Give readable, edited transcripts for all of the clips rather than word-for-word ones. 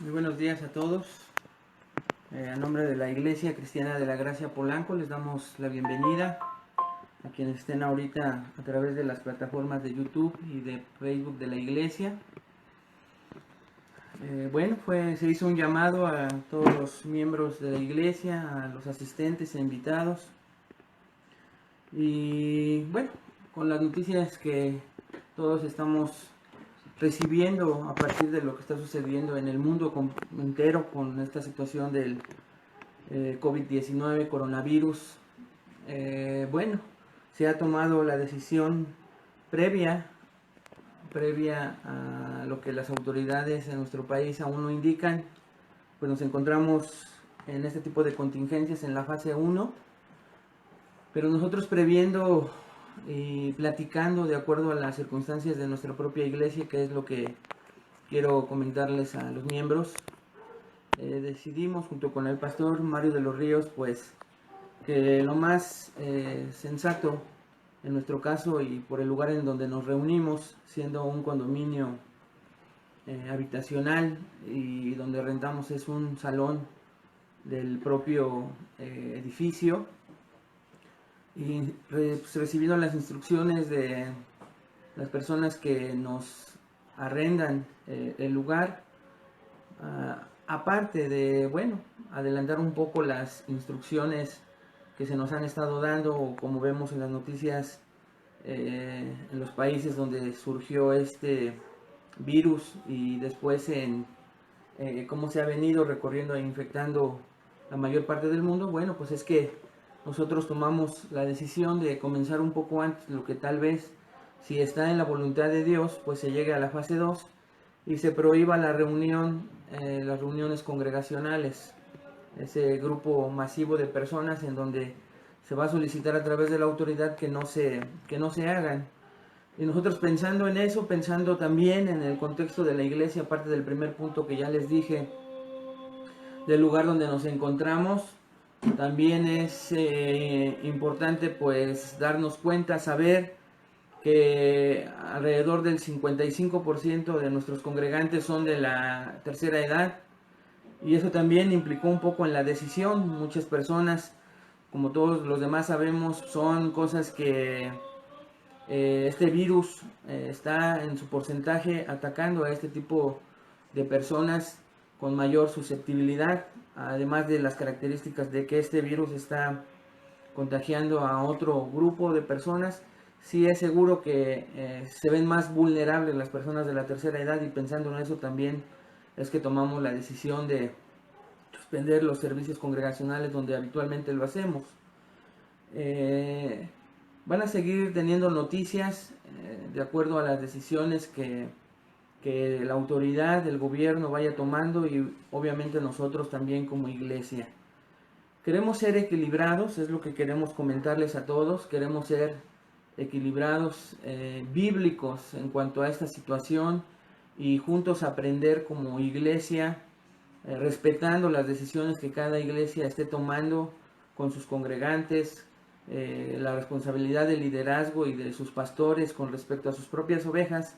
Muy buenos días a todos. A nombre de la Iglesia Cristiana de la Gracia Polanco les damos la bienvenida a quienes estén ahorita a través de las plataformas de YouTube y de Facebook de la Iglesia. Se hizo un llamado a todos los miembros de la Iglesia, a los asistentes e invitados. Y bueno, con las noticias que todos estamos recibiendo a partir de lo que está sucediendo en el mundo entero con esta situación del COVID-19, coronavirus. Se ha tomado la decisión previa a lo que las autoridades en nuestro país aún no indican. Pues nos encontramos en este tipo de contingencias en la fase 1, pero nosotros previendo y platicando de acuerdo a las circunstancias de nuestra propia iglesia, que es lo que quiero comentarles a los miembros, decidimos junto con el pastor Mario de los Ríos, pues que lo más sensato en nuestro caso y por el lugar en donde nos reunimos, siendo un condominio habitacional y donde rentamos es un salón del propio edificio, y recibiendo las instrucciones de las personas que nos arrendan el lugar, aparte de, adelantar un poco las instrucciones que se nos han estado dando, o como vemos en las noticias, en los países donde surgió este virus, y después en cómo se ha venido recorriendo e infectando la mayor parte del mundo. Bueno, pues es que nosotros tomamos la decisión de comenzar un poco antes, lo que tal vez, si está en la voluntad de Dios, pues se llegue a la fase 2 y se prohíba la reunión, las reuniones congregacionales, ese grupo masivo de personas en donde se va a solicitar a través de la autoridad que no se hagan. Y nosotros pensando en eso, pensando también en el contexto de la iglesia, aparte del primer punto que ya les dije, del lugar donde nos encontramos, también es importante pues darnos cuenta, saber que alrededor del 55% de nuestros congregantes son de la tercera edad, y eso también implicó un poco en la decisión. Muchas personas, como todos los demás sabemos, son cosas que este virus está en su porcentaje atacando a este tipo de personas con mayor susceptibilidad, además de las características de que este virus está contagiando a otro grupo de personas. Sí es seguro que se ven más vulnerables las personas de la tercera edad, y pensando en eso también es que tomamos la decisión de suspender los servicios congregacionales donde habitualmente lo hacemos. Van a seguir teniendo noticias de acuerdo a las decisiones que la autoridad, el gobierno vaya tomando, y obviamente nosotros también como iglesia. Queremos ser equilibrados, es lo que queremos comentarles a todos. Queremos ser equilibrados, bíblicos en cuanto a esta situación, y juntos aprender como iglesia, respetando las decisiones que cada iglesia esté tomando con sus congregantes, la responsabilidad del liderazgo y de sus pastores con respecto a sus propias ovejas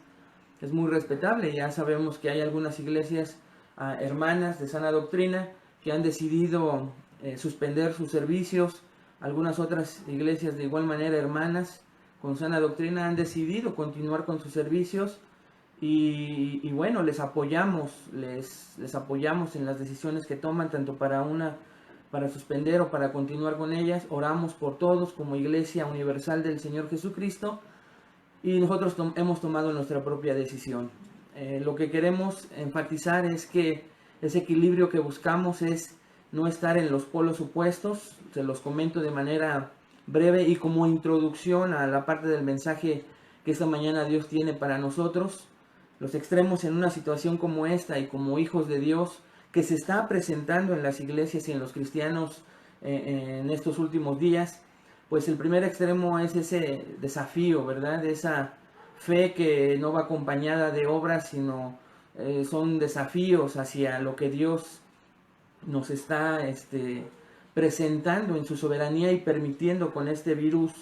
es muy respetable. Ya sabemos que hay algunas iglesias hermanas de sana doctrina que han decidido suspender sus servicios. Algunas otras iglesias de igual manera hermanas con sana doctrina han decidido continuar con sus servicios, y bueno, les apoyamos en las decisiones que toman, tanto para suspender o para continuar con ellas. Oramos por todos como Iglesia Universal del Señor Jesucristo, y nosotros hemos tomado nuestra propia decisión. Lo que queremos enfatizar es que ese equilibrio que buscamos es no estar en los polos opuestos. Se los comento de manera breve y como introducción a la parte del mensaje que esta mañana Dios tiene para nosotros. Los extremos en una situación como esta, y como hijos de Dios, que se está presentando en las iglesias y en los cristianos en estos últimos días, pues el primer extremo es ese desafío, ¿verdad? Esa fe que no va acompañada de obras, sino son desafíos hacia lo que Dios nos está presentando en su soberanía y permitiendo con este virus,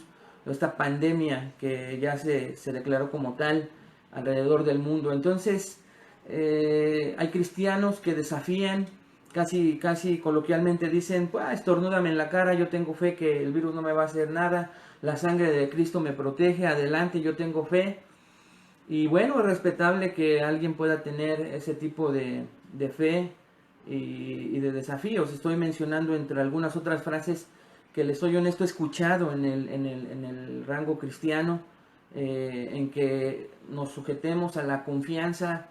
esta pandemia que ya se declaró como tal alrededor del mundo. Entonces, Hay cristianos que desafían, casi coloquialmente dicen, pues estornúdame en la cara, yo tengo fe que el virus no me va a hacer nada, la sangre de Cristo me protege, adelante, yo tengo fe. Y bueno, es respetable que alguien pueda tener ese tipo de fe y de desafíos. Estoy mencionando entre algunas otras frases que, les soy honesto, he escuchado en el rango cristiano, en que nos sujetemos a la confianza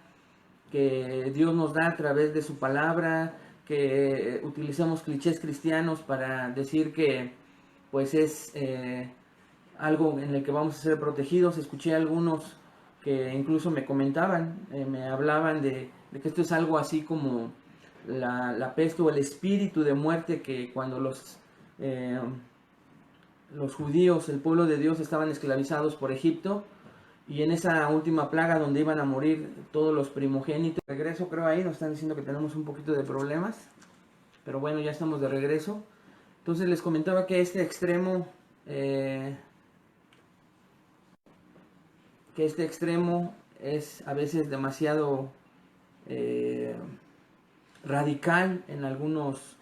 que Dios nos da a través de su palabra, que utilicemos clichés cristianos para decir que pues es algo en el que vamos a ser protegidos. Escuché a algunos que incluso me comentaban, me hablaban de que esto es algo así como la peste o el espíritu de muerte, que cuando los judíos, el pueblo de Dios, estaban esclavizados por Egipto, y en esa última plaga donde iban a morir todos los primogénitos. Regreso, creo, ahí nos están diciendo que tenemos un poquito de problemas, pero bueno, ya estamos de regreso. Entonces les comentaba que este extremo es a veces demasiado radical en algunos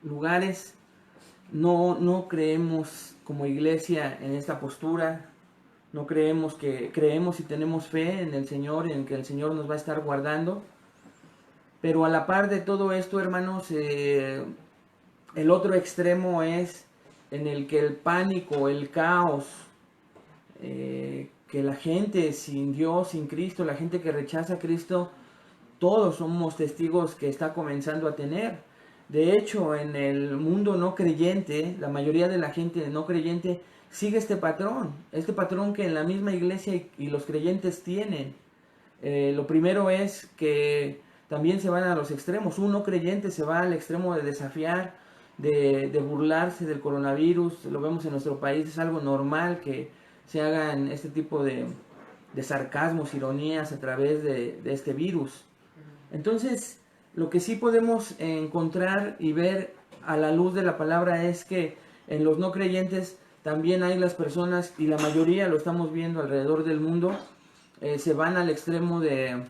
lugares. No creemos como iglesia en esta postura. No creemos y tenemos fe en el Señor, en que el Señor nos va a estar guardando. Pero a la par de todo esto, hermanos, el otro extremo es en el que el pánico, el caos, que la gente sin Dios, sin Cristo, la gente que rechaza a Cristo, todos somos testigos que está comenzando a tener. De hecho, en el mundo no creyente, la mayoría de la gente no creyente sigue este patrón que en la misma iglesia y los creyentes tienen. Lo primero es que también se van a los extremos. Un no creyente se va al extremo de desafiar, de burlarse del coronavirus. Lo vemos en nuestro país, es algo normal que se hagan este tipo de sarcasmos, ironías a través de este virus. Entonces, lo que sí podemos encontrar y ver a la luz de la palabra es que en los no creyentes también hay las personas, y la mayoría lo estamos viendo alrededor del mundo, se van al extremo de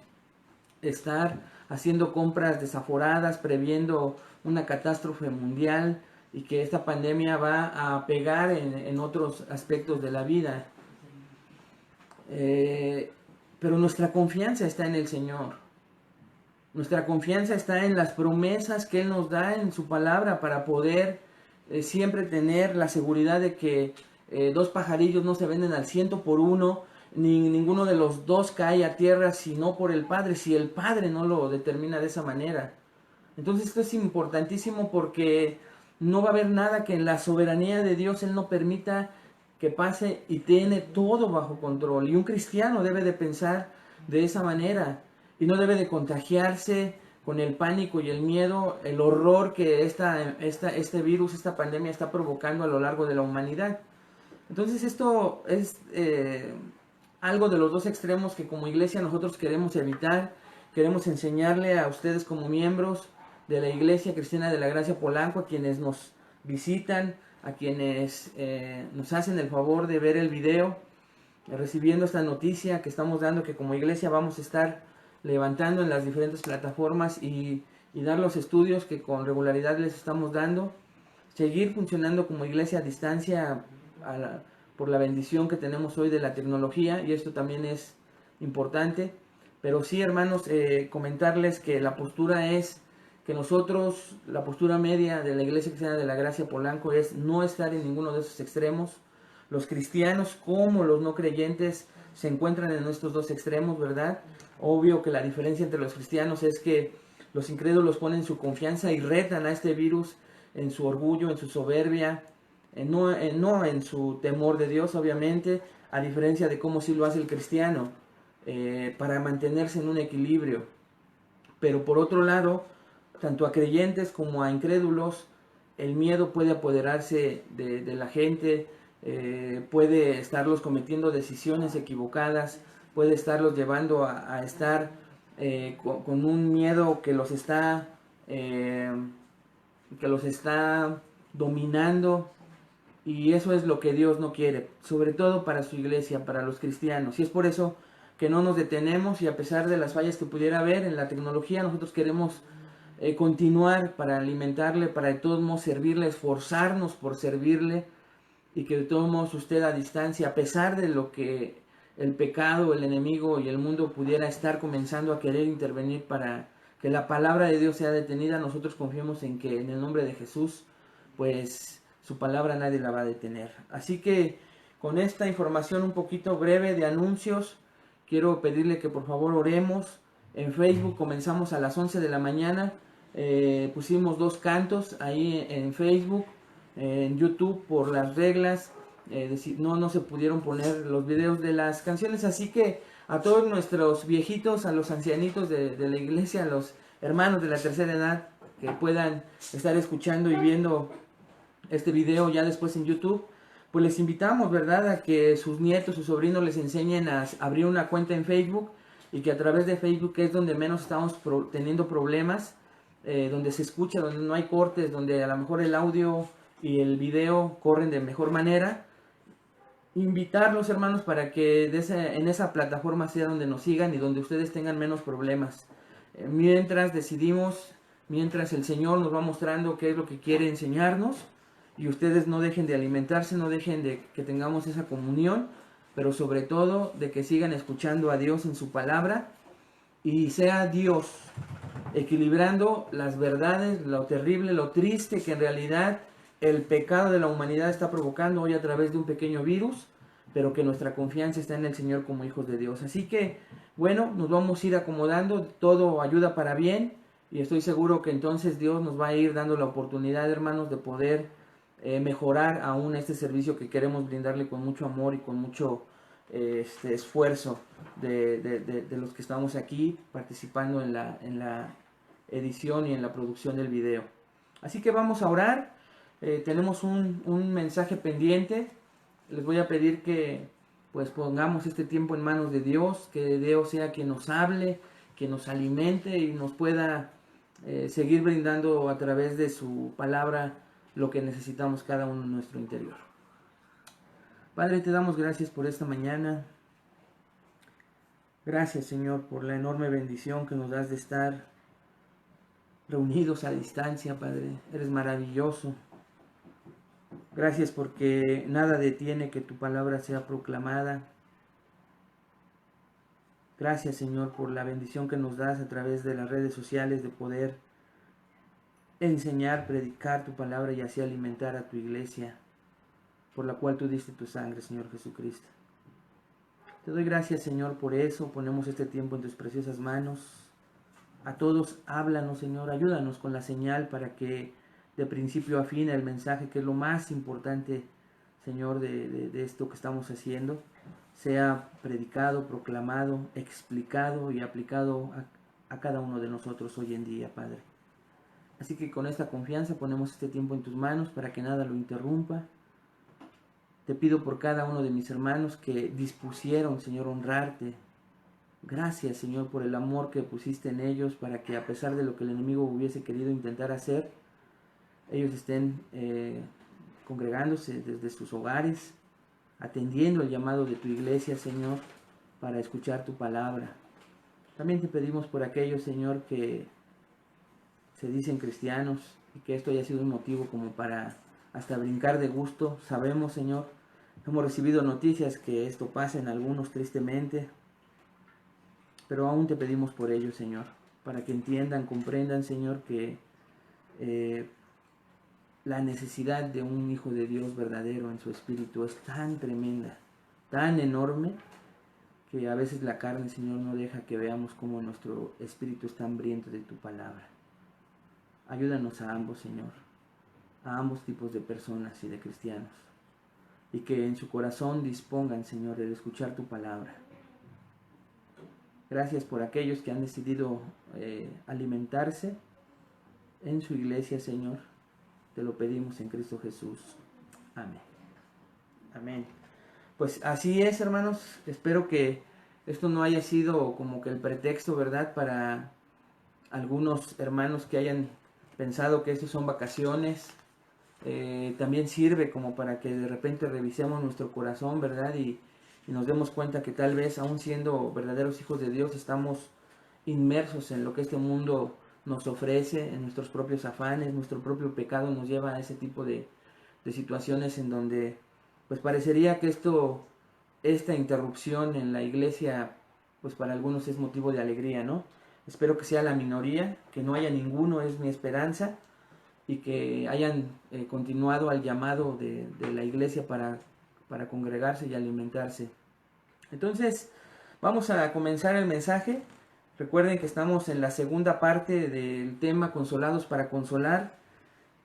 estar haciendo compras desaforadas, previendo una catástrofe mundial, y que esta pandemia va a pegar en otros aspectos de la vida. Pero nuestra confianza está en el Señor. Nuestra confianza está en las promesas que Él nos da en su palabra, para poder siempre tener la seguridad de que dos pajarillos no se venden al 100 por uno, ni ninguno de los dos cae a tierra sino por el Padre, si el Padre no lo determina de esa manera. Entonces esto es importantísimo, porque no va a haber nada que en la soberanía de Dios Él no permita que pase, y tiene todo bajo control. Y un cristiano debe de pensar de esa manera, y no debe de contagiarse con el pánico y el miedo, el horror que este virus, esta pandemia está provocando a lo largo de la humanidad. Entonces esto es algo de los dos extremos que como iglesia nosotros queremos evitar. Queremos enseñarle a ustedes como miembros de la Iglesia Cristiana de la Gracia Polanco, a quienes nos visitan, a quienes nos hacen el favor de ver el video, recibiendo esta noticia que estamos dando, que como iglesia vamos a estar levantando en las diferentes plataformas y dar los estudios que con regularidad les estamos dando, seguir funcionando como iglesia a distancia por la bendición que tenemos hoy de la tecnología, y esto también es importante. Pero sí, hermanos, comentarles que la postura es que nosotros, la postura media de la Iglesia Cristiana de la Gracia Polanco es no estar en ninguno de esos extremos. Los cristianos como los no creyentes se encuentran en estos dos extremos, ¿verdad? Obvio que la diferencia entre los cristianos es que los incrédulos ponen su confianza y retan a este virus en su orgullo, en su soberbia, no en su temor de Dios, obviamente, a diferencia de cómo sí lo hace el cristiano, para mantenerse en un equilibrio. Pero por otro lado, tanto a creyentes como a incrédulos, el miedo puede apoderarse de la gente, puede estarlos cometiendo decisiones equivocadas, puede estarlos llevando a estar con un miedo que los está dominando, y eso es lo que Dios no quiere, sobre todo para su iglesia, para los cristianos. Y es por eso que no nos detenemos y a pesar de las fallas que pudiera haber en la tecnología, nosotros queremos continuar para alimentarle, para de todos modos servirle, esforzarnos por servirle y que de todos modos usted a distancia, a pesar de lo que el pecado, el enemigo y el mundo pudiera estar comenzando a querer intervenir para que la palabra de Dios sea detenida, nosotros confiamos en que en el nombre de Jesús, pues su palabra nadie la va a detener. Así que con esta información un poquito breve de anuncios, quiero pedirle que por favor oremos. En Facebook comenzamos a las 11 de la mañana, pusimos 2 cantos ahí en Facebook, en YouTube por las reglas, no se pudieron poner los videos de las canciones, así que a todos nuestros viejitos, a los ancianitos de la iglesia, a los hermanos de la tercera edad que puedan estar escuchando y viendo este video ya después en YouTube, pues les invitamos, ¿verdad?, a que sus nietos, sus sobrinos les enseñen a abrir una cuenta en Facebook y que a través de Facebook es donde menos estamos teniendo problemas, donde se escucha, donde no hay cortes, donde a lo mejor el audio y el video corren de mejor manera. Invitarlos, hermanos, para que en esa plataforma sea donde nos sigan y donde ustedes tengan menos problemas. Mientras el Señor nos va mostrando qué es lo que quiere enseñarnos, y ustedes no dejen de alimentarse, no dejen de que tengamos esa comunión, pero sobre todo de que sigan escuchando a Dios en su palabra, y sea Dios equilibrando las verdades, lo terrible, lo triste que en realidad el pecado de la humanidad está provocando hoy a través de un pequeño virus, pero que nuestra confianza está en el Señor como hijos de Dios. Así que, bueno, nos vamos a ir acomodando, todo ayuda para bien, y estoy seguro que entonces Dios nos va a ir dando la oportunidad, hermanos, de poder mejorar aún este servicio que queremos brindarle con mucho amor y con mucho esfuerzo de los que estamos aquí participando en la edición y en la producción del video. Así que vamos a orar. Tenemos un mensaje pendiente. Les voy a pedir que pues pongamos este tiempo en manos de Dios, que Dios sea quien nos hable, que nos alimente y nos pueda seguir brindando a través de su palabra lo que necesitamos cada uno en nuestro interior. Padre, te damos gracias por esta mañana. Gracias, Señor, por la enorme bendición que nos das de estar reunidos a distancia, Padre. Eres maravilloso. Gracias porque nada detiene que tu palabra sea proclamada. Gracias, Señor, por la bendición que nos das a través de las redes sociales de poder enseñar, predicar tu palabra y así alimentar a tu iglesia, por la cual tú diste tu sangre, Señor Jesucristo. Te doy gracias, Señor, por eso. Ponemos este tiempo en tus preciosas manos. A todos háblanos, Señor, ayúdanos con la señal para que de principio a fin el mensaje, que es lo más importante, Señor, de esto que estamos haciendo, sea predicado, proclamado, explicado y aplicado a cada uno de nosotros hoy en día, Padre. Así que con esta confianza ponemos este tiempo en tus manos para que nada lo interrumpa. Te pido por cada uno de mis hermanos que dispusieron, Señor, honrarte. Gracias, Señor, por el amor que pusiste en ellos para que a pesar de lo que el enemigo hubiese querido intentar hacer, ellos estén congregándose desde sus hogares, atendiendo el llamado de tu iglesia, Señor, para escuchar tu palabra. También te pedimos por aquellos, Señor, que se dicen cristianos y que esto haya sido un motivo como para hasta brincar de gusto. Sabemos, Señor, hemos recibido noticias que esto pasa en algunos tristemente, pero aún te pedimos por ellos, Señor, para que entiendan, comprendan, Señor, que la necesidad de un hijo de Dios verdadero en su espíritu es tan tremenda, tan enorme, que a veces la carne, Señor, no deja que veamos cómo nuestro espíritu está hambriento de tu palabra. Ayúdanos a ambos, Señor, a ambos tipos de personas y de cristianos, y que en su corazón dispongan, Señor, de escuchar tu palabra. Gracias por aquellos que han decidido alimentarse en su iglesia, Señor. Te lo pedimos en Cristo Jesús. Amén. Amén. Pues así es, hermanos. Espero que esto no haya sido como que el pretexto, ¿verdad?, para algunos hermanos que hayan pensado que estos son vacaciones. También sirve como para que de repente revisemos nuestro corazón, ¿verdad? Y y nos demos cuenta que tal vez, aún siendo verdaderos hijos de Dios, estamos inmersos en lo que este mundo nos ofrece, en nuestros propios afanes. Nuestro propio pecado nos lleva a ese tipo de situaciones en donde pues parecería que esta interrupción en la iglesia pues para algunos es motivo de alegría, ¿no? Espero que sea la minoría, que no haya ninguno, es mi esperanza, y que hayan continuado al llamado de la iglesia para congregarse y alimentarse. Entonces, vamos a comenzar el mensaje. Recuerden que estamos en la segunda parte del tema Consolados para Consolar,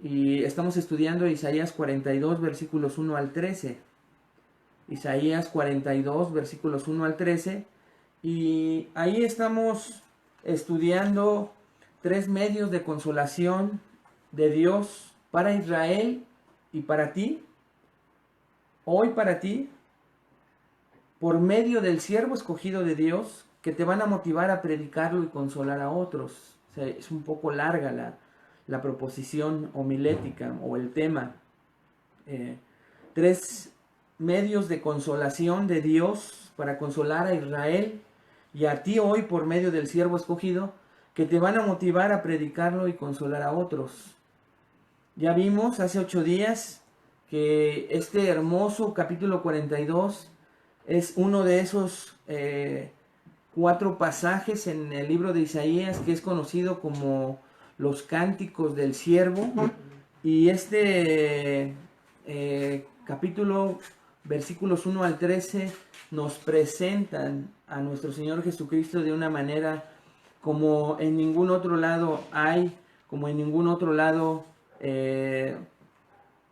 y estamos estudiando Isaías 42, versículos 1 al 13. Isaías 42, versículos 1 al 13. Y ahí estamos estudiando 3 medios de consolación de Dios para Israel y para ti, hoy para ti, por medio del siervo escogido de Dios, que te van a motivar a predicarlo y consolar a otros. O sea, es un poco larga la proposición homilética o el tema. 3 medios de consolación de Dios para consolar a Israel y a ti hoy por medio del siervo escogido, que te van a motivar a predicarlo y consolar a otros. Ya vimos hace 8 días que este hermoso capítulo 42 es uno de esos 4 pasajes en el libro de Isaías que es conocido como los cánticos del siervo. Y este capítulo, versículos 1 al 13, nos presentan a nuestro Señor Jesucristo de una manera como en ningún otro lado hay, como en ningún otro lado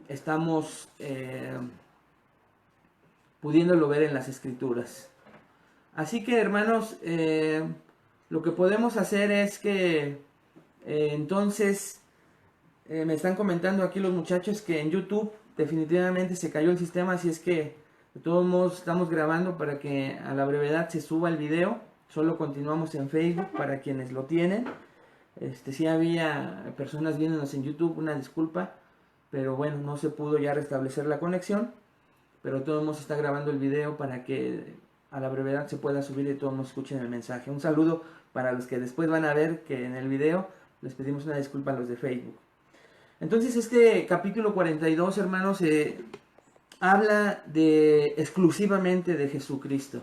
estamos pudiéndolo ver en las Escrituras. Así que, hermanos, lo que podemos hacer es que entonces me están comentando aquí los muchachos que en YouTube definitivamente se cayó el sistema, así es que de todos modos estamos grabando para que a la brevedad se suba el video. Solo continuamos en Facebook para quienes lo tienen. Sí había personas viéndonos en YouTube, una disculpa, pero bueno, no se pudo ya restablecer la conexión, pero de todos modos está grabando el video para que a la brevedad se pueda subir y todos nos escuchen el mensaje. Un saludo para los que después van a ver que en el video les pedimos una disculpa a los de Facebook. Entonces este capítulo 42, hermanos, habla exclusivamente de Jesucristo.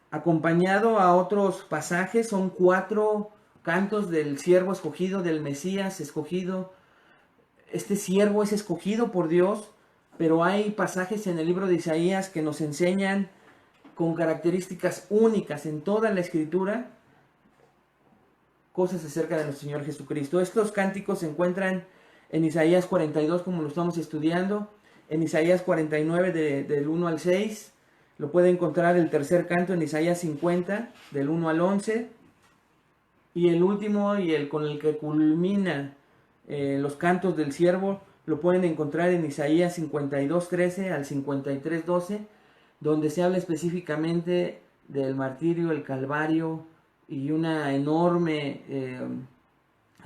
Acompañado a otros pasajes, son 4 cantos del siervo escogido, del Mesías escogido. Este siervo es escogido por Dios, pero hay pasajes en el libro de Isaías que nos enseñan con características únicas en toda la Escritura cosas acerca de nuestro Señor Jesucristo. Estos cánticos se encuentran en Isaías 42, como lo estamos estudiando, en Isaías 49 del 1 al 6, lo puede encontrar el tercer canto en Isaías 50 del 1 al 11, y el último y el con el que culmina los cantos del siervo lo pueden encontrar en Isaías 52, 13 al 53, 12, donde se habla específicamente del martirio, el calvario y una enorme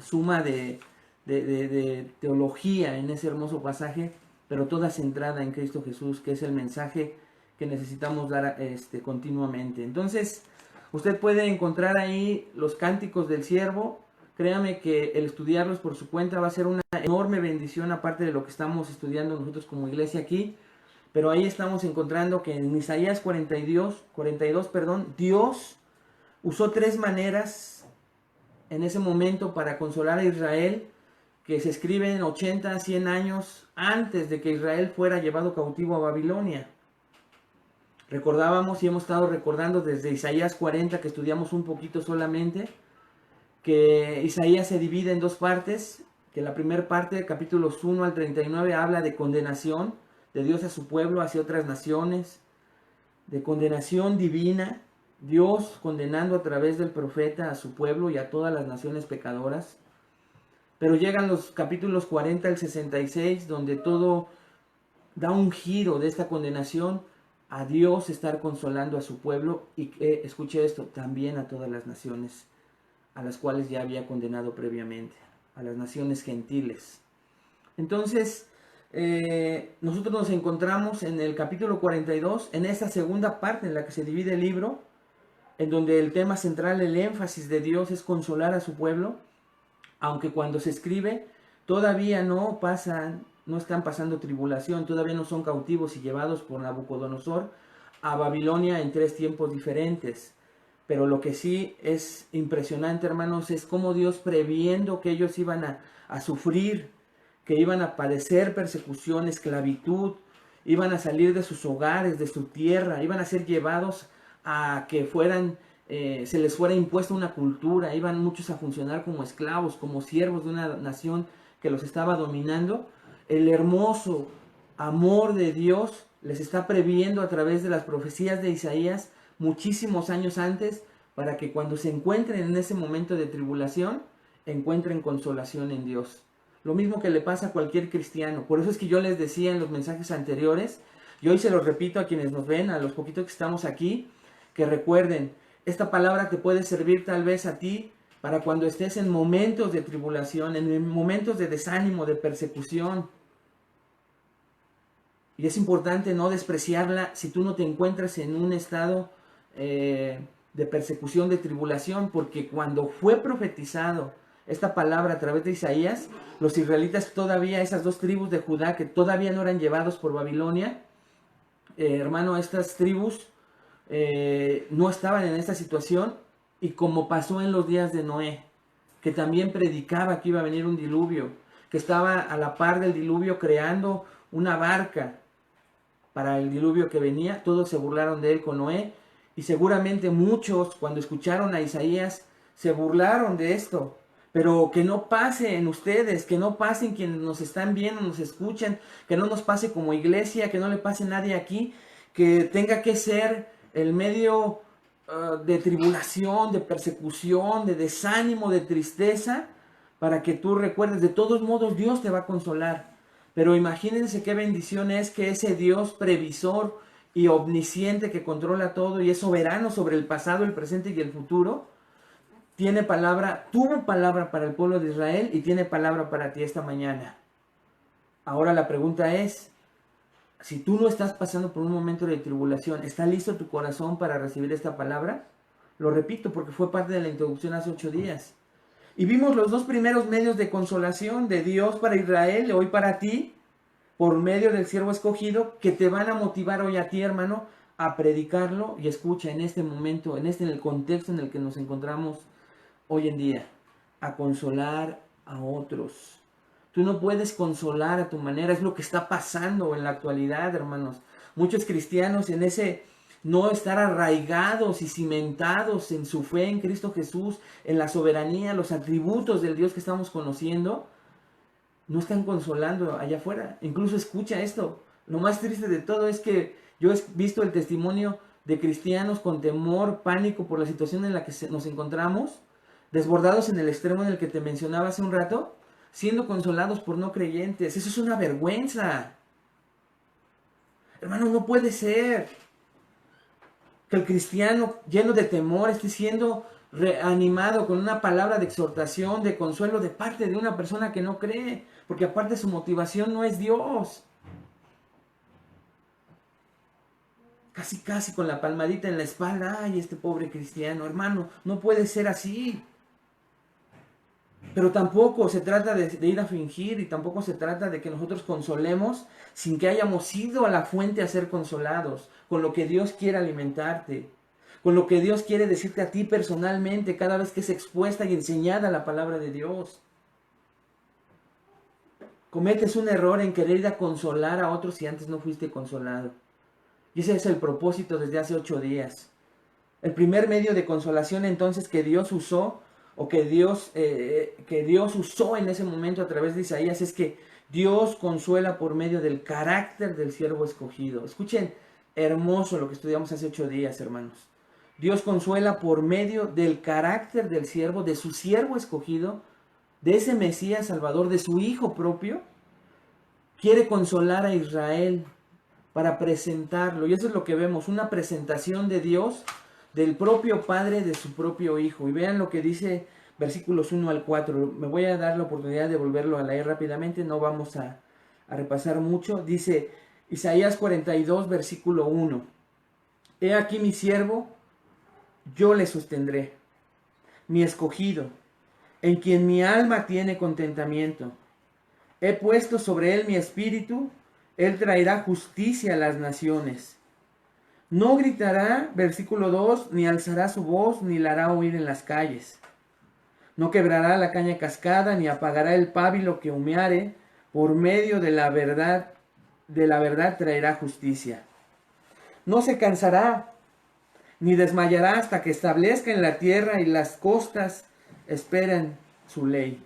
suma de teología en ese hermoso pasaje, pero toda centrada en Cristo Jesús, que es el mensaje que necesitamos dar continuamente. Entonces, usted puede encontrar ahí los cánticos del siervo. Créame que el estudiarlos por su cuenta va a ser una enorme bendición, aparte de lo que estamos estudiando nosotros como iglesia aquí. Pero ahí estamos encontrando que en Isaías 42, Dios usó 3 maneras en ese momento para consolar a Israel, que se escriben 80, 100 años antes de que Israel fuera llevado cautivo a Babilonia. Recordábamos y hemos estado recordando desde Isaías 40, que estudiamos un poquito solamente, que Isaías se divide en 2 partes, que la primera parte, capítulos 1 al 39, habla de condenación de Dios a su pueblo hacia otras naciones, de condenación divina, Dios condenando a través del profeta a su pueblo y a todas las naciones pecadoras. Pero llegan los capítulos 40 al 66, donde todo da un giro de esta condenación a Dios estar consolando a su pueblo y, escuche esto, también a todas las naciones a las cuales ya había condenado previamente, a las naciones gentiles. Entonces, nosotros nos encontramos en el capítulo 42, en esta segunda parte en la que se divide el libro, en donde el tema central, el énfasis de Dios es consolar a su pueblo, aunque cuando se escribe todavía no están pasando tribulación, todavía no son cautivos y llevados por Nabucodonosor a Babilonia en 3 tiempos diferentes. Pero lo que sí es impresionante, hermanos, es cómo Dios, previendo que ellos iban a sufrir, que iban a padecer persecución, esclavitud, iban a salir de sus hogares, de su tierra, iban a ser llevados a que se les fuera impuesta una cultura, iban muchos a funcionar como esclavos, como siervos de una nación que los estaba dominando. El hermoso amor de Dios les está previendo a través de las profecías de Isaías muchísimos años antes, para que cuando se encuentren en ese momento de tribulación, encuentren consolación en Dios. Lo mismo que le pasa a cualquier cristiano. Por eso es que yo les decía en los mensajes anteriores, y hoy se los repito a quienes nos ven, a los poquitos que estamos aquí, que recuerden, esta palabra te puede servir tal vez a ti para cuando estés en momentos de tribulación, en momentos de desánimo, de persecución. Y es importante no despreciarla si tú no te encuentras en un estado de persecución, de tribulación, porque cuando fue profetizado esta palabra a través de Isaías, los israelitas todavía, esas 2 tribus de Judá que todavía no eran llevados por Babilonia, hermano, estas tribus no estaban en esta situación, y como pasó en los días de Noé, que también predicaba que iba a venir un diluvio, que estaba a la par del diluvio creando una barca para el diluvio que venía, todos se burlaron de él con Noé, y seguramente muchos cuando escucharon a Isaías se burlaron de esto. Pero que no pase en ustedes, que no pase en quienes nos están viendo, nos escuchan, que no nos pase como iglesia, que no le pase a nadie aquí, que tenga que ser el medio de tribulación, de persecución, de desánimo, de tristeza, para que tú recuerdes, de todos modos Dios te va a consolar. Pero imagínense qué bendición es que ese Dios previsor y omnisciente, que controla todo y es soberano sobre el pasado, el presente y el futuro, tuvo palabra para el pueblo de Israel y tiene palabra para ti esta mañana. Ahora la pregunta es, si tú no estás pasando por un momento de tribulación, ¿está listo tu corazón para recibir esta palabra? Lo repito porque fue parte de la introducción hace 8 días. Y vimos los 2 primeros medios de consolación de Dios para Israel y hoy para ti, por medio del siervo escogido, que te van a motivar hoy a ti, hermano, a predicarlo. Y escucha, en este momento, en el contexto en el que nos encontramos hoy en día, a consolar a otros. Tú no puedes consolar a tu manera, es lo que está pasando en la actualidad, hermanos. Muchos cristianos en ese no estar arraigados y cimentados en su fe en Cristo Jesús, en la soberanía, los atributos del Dios que estamos conociendo, no están consolando allá afuera. Incluso escucha esto, lo más triste de todo es que yo he visto el testimonio de cristianos con temor, pánico por la situación en la que nos encontramos, desbordados en el extremo en el que te mencionaba hace un rato, siendo consolados por no creyentes. Eso es una vergüenza. Hermanos, no puede ser que el cristiano lleno de temor esté siendo reanimado con una palabra de exhortación, de consuelo de parte de una persona que no cree, porque aparte su motivación no es Dios. Casi con la palmadita en la espalda, ay, este pobre cristiano, hermano, no puede ser así. Pero tampoco se trata de ir a fingir, y tampoco se trata de que nosotros consolemos sin que hayamos ido a la fuente a ser consolados, con lo que Dios quiere alimentarte, con lo que Dios quiere decirte a ti personalmente cada vez que es expuesta y enseñada la palabra de Dios. Cometes un error en querer ir a consolar a otros si antes no fuiste consolado. Y ese es el propósito desde hace 8 días. El primer medio de consolación entonces que Dios usó, o que Dios usó en ese momento a través de Isaías, es que Dios consuela por medio del carácter del siervo escogido. Escuchen, hermoso lo que estudiamos hace 8 días, hermanos. Dios consuela por medio del carácter del siervo, de su siervo escogido, de ese Mesías Salvador, de su Hijo propio. Quiere consolar a Israel para presentarlo. Y eso es lo que vemos, una presentación de Dios, del propio Padre, de su propio Hijo. Y vean lo que dice versículos 1 al 4. Me voy a dar la oportunidad de volverlo a leer rápidamente, no vamos a a repasar mucho. Dice Isaías 42, versículo 1. He aquí mi siervo, yo le sostendré, mi escogido, en quien mi alma tiene contentamiento. He puesto sobre él mi espíritu, él traerá justicia a las naciones. No gritará, versículo 2, ni alzará su voz, ni la hará oír en las calles. No quebrará la caña cascada, ni apagará el pábilo que humeare. Por medio de la verdad traerá justicia. No se cansará, ni desmayará hasta que establezca en la tierra y las costas esperen su ley.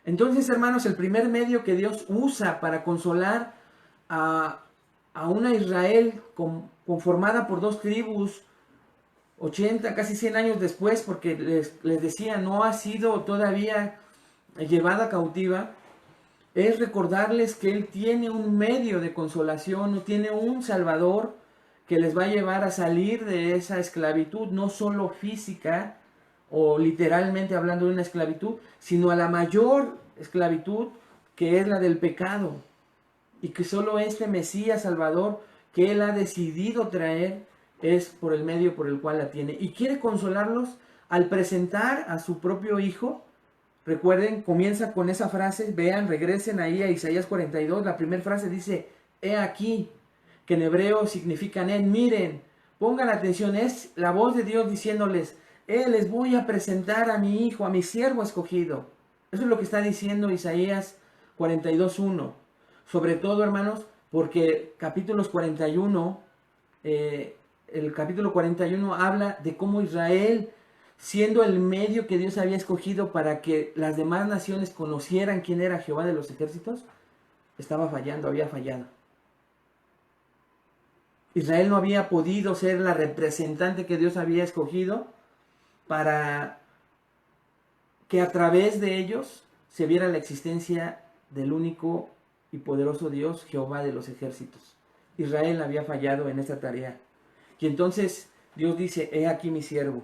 Entonces, hermanos, el primer medio que Dios usa para consolar a una Israel conformada por dos tribus, 80, casi 100 años después, porque les decía, no ha sido todavía llevada cautiva, es recordarles que Él tiene un medio de consolación, tiene un Salvador que les va a llevar a salir de esa esclavitud, no solo física o literalmente hablando de una esclavitud, sino a la mayor esclavitud que es la del pecado. Y que solo este Mesías Salvador que Él ha decidido traer es por el medio por el cual la tiene. Y quiere consolarlos al presentar a su propio Hijo. Recuerden, comienza con esa frase, vean, regresen ahí a Isaías 42, la primera frase dice, he aquí, que en hebreo significa en, miren, pongan atención, es la voz de Dios diciéndoles, les voy a presentar a mi Hijo, a mi siervo escogido. Eso es lo que está diciendo Isaías 42:1. Sobre todo, hermanos, porque capítulos 41, el capítulo 41 habla de cómo Israel, siendo el medio que Dios había escogido para que las demás naciones conocieran quién era Jehová de los ejércitos, estaba fallando, había fallado. Israel no había podido ser la representante que Dios había escogido para que a través de ellos se viera la existencia del único y poderoso Dios, Jehová de los ejércitos. Israel había fallado en esta tarea. Y entonces Dios dice, he aquí mi siervo.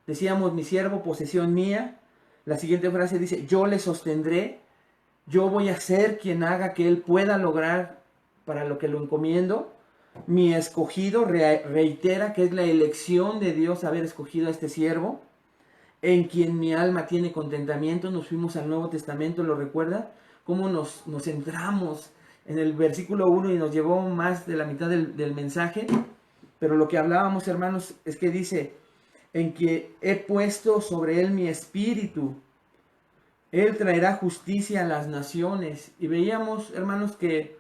Decíamos, mi siervo, posesión mía. La siguiente frase dice, yo le sostendré. Yo voy a ser quien haga que él pueda lograr para lo que lo encomiendo. Mi escogido, reitera que es la elección de Dios haber escogido a este siervo, en quien mi alma tiene contentamiento. Nos fuimos al Nuevo Testamento, ¿lo recuerda? Cómo nos centramos en el versículo 1 y nos llevó más de la mitad del mensaje. Pero lo que hablábamos, hermanos, es que dice, en que he puesto sobre él mi espíritu, él traerá justicia a las naciones. Y veíamos, hermanos, que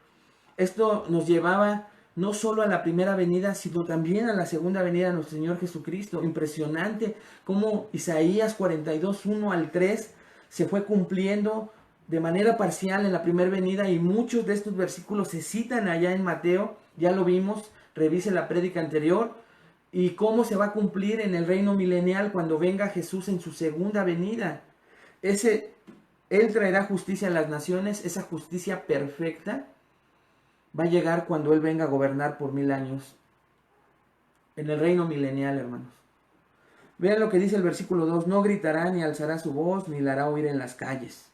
esto nos llevaba no solo a la primera venida, sino también a la segunda venida de nuestro Señor Jesucristo. Impresionante cómo Isaías 42, 1 al 3 se fue cumpliendo de manera parcial en la primera venida, y muchos de estos versículos se citan allá en Mateo, ya lo vimos, revise la prédica anterior, y cómo se va a cumplir en el reino milenial cuando venga Jesús en su segunda venida. Él traerá justicia a las naciones, esa justicia perfecta va a llegar cuando Él venga a gobernar por 1000 años en el reino milenial, hermanos. Vean lo que dice el versículo 2, no gritará ni alzará su voz, ni la hará oír en las calles.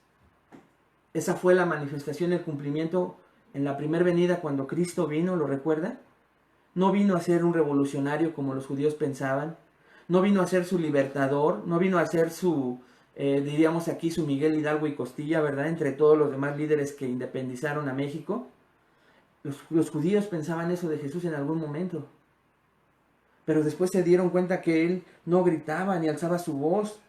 Esa fue la manifestación, el cumplimiento en la primera venida cuando Cristo vino, ¿lo recuerda? No vino a ser un revolucionario como los judíos pensaban, no vino a ser su libertador, no vino a ser su, diríamos aquí, su Miguel Hidalgo y Costilla, ¿verdad? Entre todos los demás líderes que independizaron a México. Los judíos pensaban eso de Jesús en algún momento, pero después se dieron cuenta que Él no gritaba, ni alzaba su voz,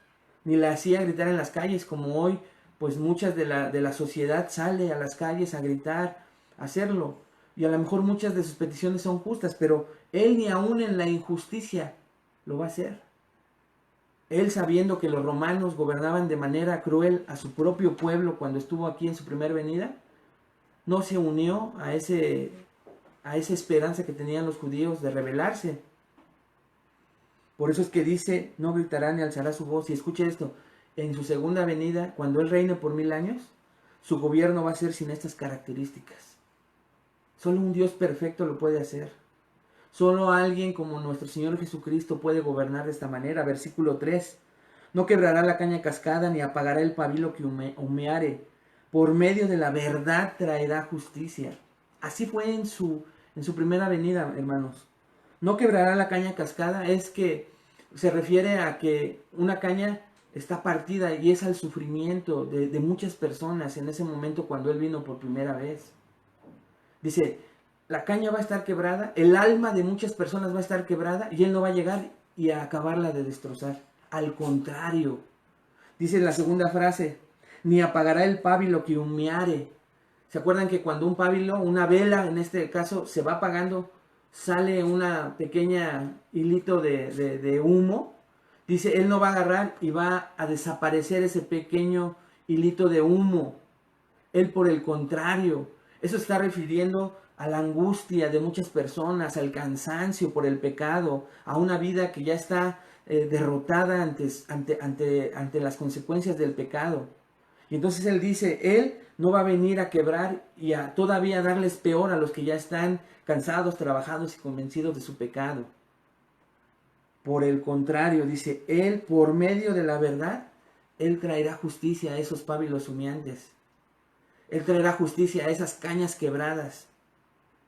ni la hacía gritar en las calles como hoy, pues muchas de la sociedad sale a las calles a gritar, a hacerlo. Y a lo mejor muchas de sus peticiones son justas, pero Él ni aún en la injusticia lo va a hacer. Él, sabiendo que los romanos gobernaban de manera cruel a su propio pueblo cuando estuvo aquí en su primera venida, no se unió a esa esperanza que tenían los judíos de rebelarse. Por eso es que dice, no gritará ni alzará su voz. Y escuche esto, en su segunda venida, cuando Él reine por 1000 años, su gobierno va a ser sin estas características. Solo un Dios perfecto lo puede hacer. Solo alguien como nuestro Señor Jesucristo puede gobernar de esta manera. Versículo 3. No quebrará la caña cascada, ni apagará el pabilo que humeare. por medio de la verdad traerá justicia. Así fue en su primera venida, hermanos. No quebrará la caña cascada, es que se refiere a que una caña está partida y es al sufrimiento de muchas personas en ese momento cuando Él vino por primera vez. Dice, la caña va a estar quebrada, el alma de muchas personas va a estar quebrada y Él no va a llegar y a acabarla de destrozar. Al contrario, dice la segunda frase, ni apagará el pábilo que humeare. ¿Se acuerdan que cuando un pábilo, una vela en este caso, se va apagando, sale una pequeña hilito de humo? Dice, Él no va a agarrar y va a desaparecer ese pequeño hilito de humo. Él, por el contrario, eso está refiriendo a la angustia de muchas personas, al cansancio por el pecado, a una vida que ya está derrotada ante las consecuencias del pecado. Y entonces Él dice, Él no va a venir a quebrar y a todavía darles peor a los que ya están cansados, trabajados y convencidos de su pecado. Por el contrario, dice, Él, por medio de la verdad, Él traerá justicia a esos pábilos humeantes. Él traerá justicia a esas cañas quebradas.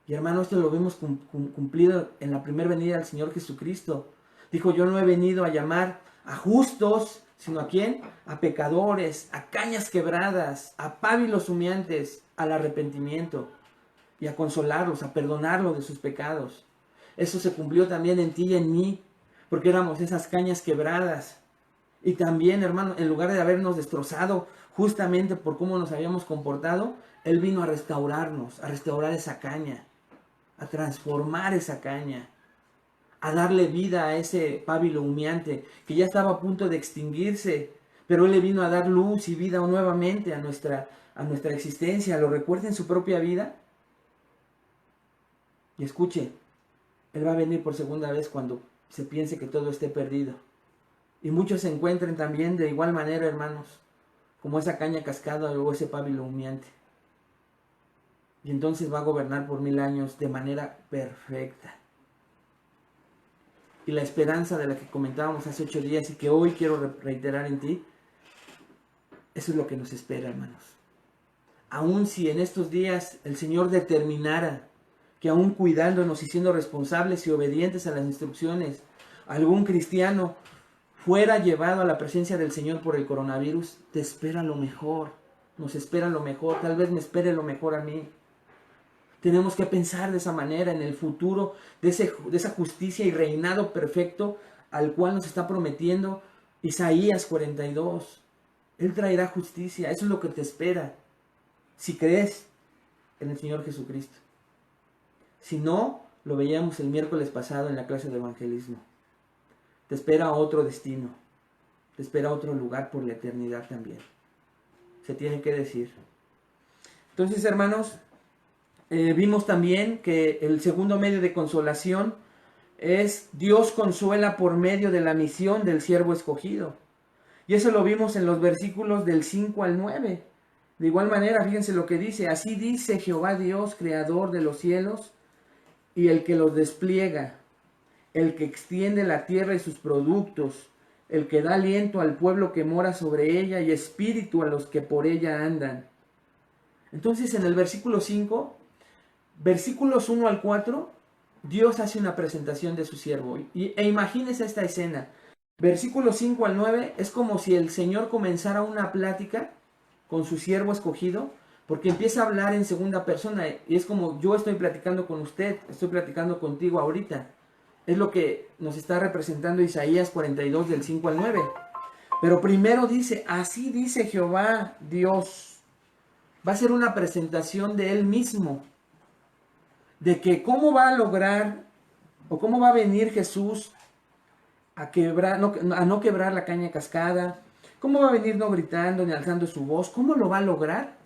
Y hermano, esto lo vemos cumplido en la primera venida del Señor Jesucristo. Dijo, yo no he venido a llamar a justos, sino ¿a quién? A pecadores, a cañas quebradas, a pábilos humeantes, al arrepentimiento. Y a consolarlos, a perdonarlos de sus pecados. Eso se cumplió también en ti y en mí, porque éramos esas cañas quebradas. Y también, hermano, en lugar de habernos destrozado justamente por cómo nos habíamos comportado, Él vino a restaurarnos, a restaurar esa caña, a transformar esa caña, a darle vida a ese pábilo humeante que ya estaba a punto de extinguirse, pero Él le vino a dar luz y vida nuevamente a nuestra existencia. ¿Lo recuerda en su propia vida? Y escuche, Él va a venir por segunda vez cuando se piense que todo esté perdido. Y muchos se encuentren también de igual manera, hermanos, como esa caña cascada o ese pábilo humeante. Y entonces va a gobernar por 1000 años de manera perfecta. Y la esperanza de la que comentábamos hace 8 días y que hoy quiero reiterar en ti, eso es lo que nos espera, hermanos. Aun si en estos días el Señor determinara que aún cuidándonos y siendo responsables y obedientes a las instrucciones, algún cristiano fuera llevado a la presencia del Señor por el coronavirus, te espera lo mejor, nos espera lo mejor, tal vez me espere lo mejor a mí. Tenemos que pensar de esa manera en el futuro, de esa justicia y reinado perfecto al cual nos está prometiendo Isaías 42. Él traerá justicia, eso es lo que te espera, si crees en el Señor Jesucristo. Si no, lo veíamos el miércoles pasado en la clase de evangelismo. Te espera otro destino, te espera otro lugar por la eternidad también. Se tiene que decir. Entonces, hermanos, vimos también que el segundo medio de consolación es Dios consuela por medio de la misión del siervo escogido. Y eso lo vimos en los versículos del 5 al 9. De igual manera, fíjense lo que dice. Así dice Jehová Dios, creador de los cielos y el que los despliega, el que extiende la tierra y sus productos, el que da aliento al pueblo que mora sobre ella y espíritu a los que por ella andan. Entonces en el versículo 5, versículos 1 al 4, Dios hace una presentación de su siervo. E imagínense esta escena. Versículos 5 al 9 es como si el Señor comenzara una plática con su siervo escogido, porque empieza a hablar en segunda persona y es como yo estoy platicando con usted, estoy platicando contigo ahorita. Es lo que nos está representando Isaías 42 del 5 al 9. Pero primero dice, así dice Jehová Dios. Va a ser una presentación de Él mismo. De que cómo va a lograr o cómo va a venir Jesús a no quebrar la caña cascada. Cómo va a venir no gritando ni alzando su voz. ¿Cómo lo va a lograr?